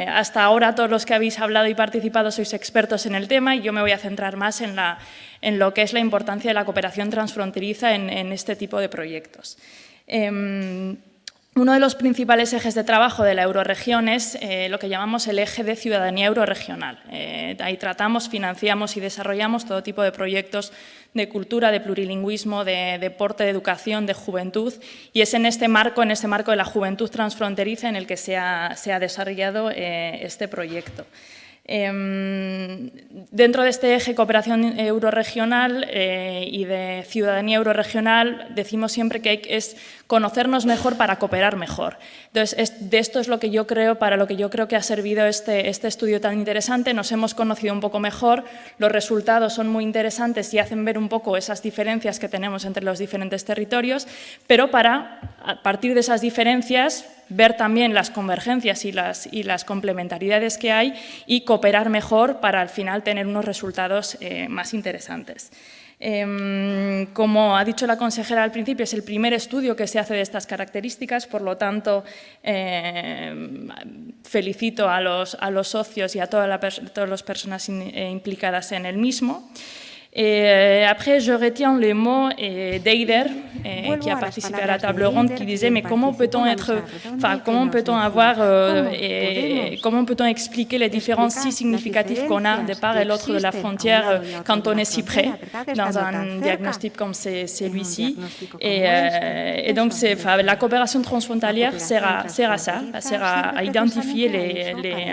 Hasta ahora todos los que habéis hablado y participado sois expertos en el tema y yo me voy a centrar más en lo que es la importancia de la cooperación transfronteriza en este tipo de proyectos. Uno de los principales ejes de trabajo de la Euroregión es lo que llamamos el eje de ciudadanía euroregional. Ahí tratamos, financiamos y desarrollamos todo tipo de proyectos de cultura, de plurilingüismo, de deporte, de educación, de juventud, y es en este marco de la juventud transfronteriza en el que se ha desarrollado este proyecto. Dentro de este eje cooperación euroregional y de ciudadanía euroregional decimos siempre que es conocernos mejor para cooperar mejor. Entonces, de esto es lo que yo creo, para lo que yo creo que ha servido este estudio tan interesante. Nos hemos conocido un poco mejor, los resultados son muy interesantes y hacen ver un poco esas diferencias que tenemos entre los diferentes territorios, pero para, a partir de esas diferencias, ver también las convergencias y las complementariedades que hay y cooperar mejor para al final tener unos resultados más interesantes. Como ha dicho la consejera al principio, es el primer estudio que se hace de estas características, por lo tanto, felicito a los socios y a todas las personas implicadas en el mismo. Après, je retiens les mots d'Eider, qui a participé à la table ronde, qui disait mais comment peut-on expliquer les différences si significatives qu'on a de part et l'autre de la frontière quand on est si près dans un diagnostic comme celui-ci. Et donc, la coopération transfrontalière sert à ça, sert à identifier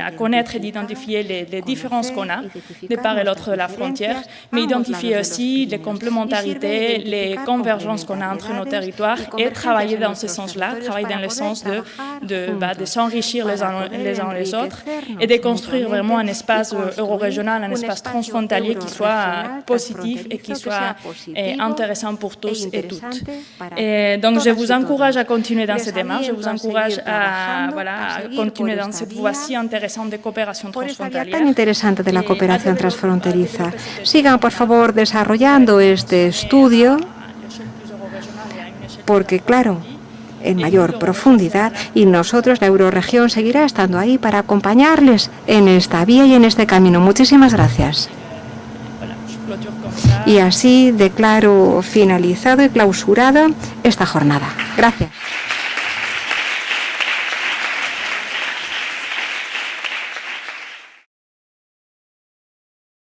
à connaître et d'identifier les différences qu'on a de part et l'autre de la frontière, mais identifier aussi les complémentarités, les convergences qu'on a entre nos territoires et travailler dans ce sens-là, travailler dans le sens de s'enrichir les uns les autres et de construire vraiment un espace euro-régional, un espace transfrontalier qui soit positif et qui soit intéressant pour tous et toutes. Et donc, je vous encourage à continuer dans cette démarche, je vous encourage à continuer dans cette voie si intéressante de coopération transfrontalière. Tan interesante de la cooperación transfronteriza. Sigan, por favor, desarrollando este estudio, porque, claro, en mayor profundidad, y nosotros, la Eurorregión, seguirá estando ahí para acompañarles en esta vía y en este camino. Muchísimas gracias. Y así declaro finalizado y clausurada esta jornada. Gracias.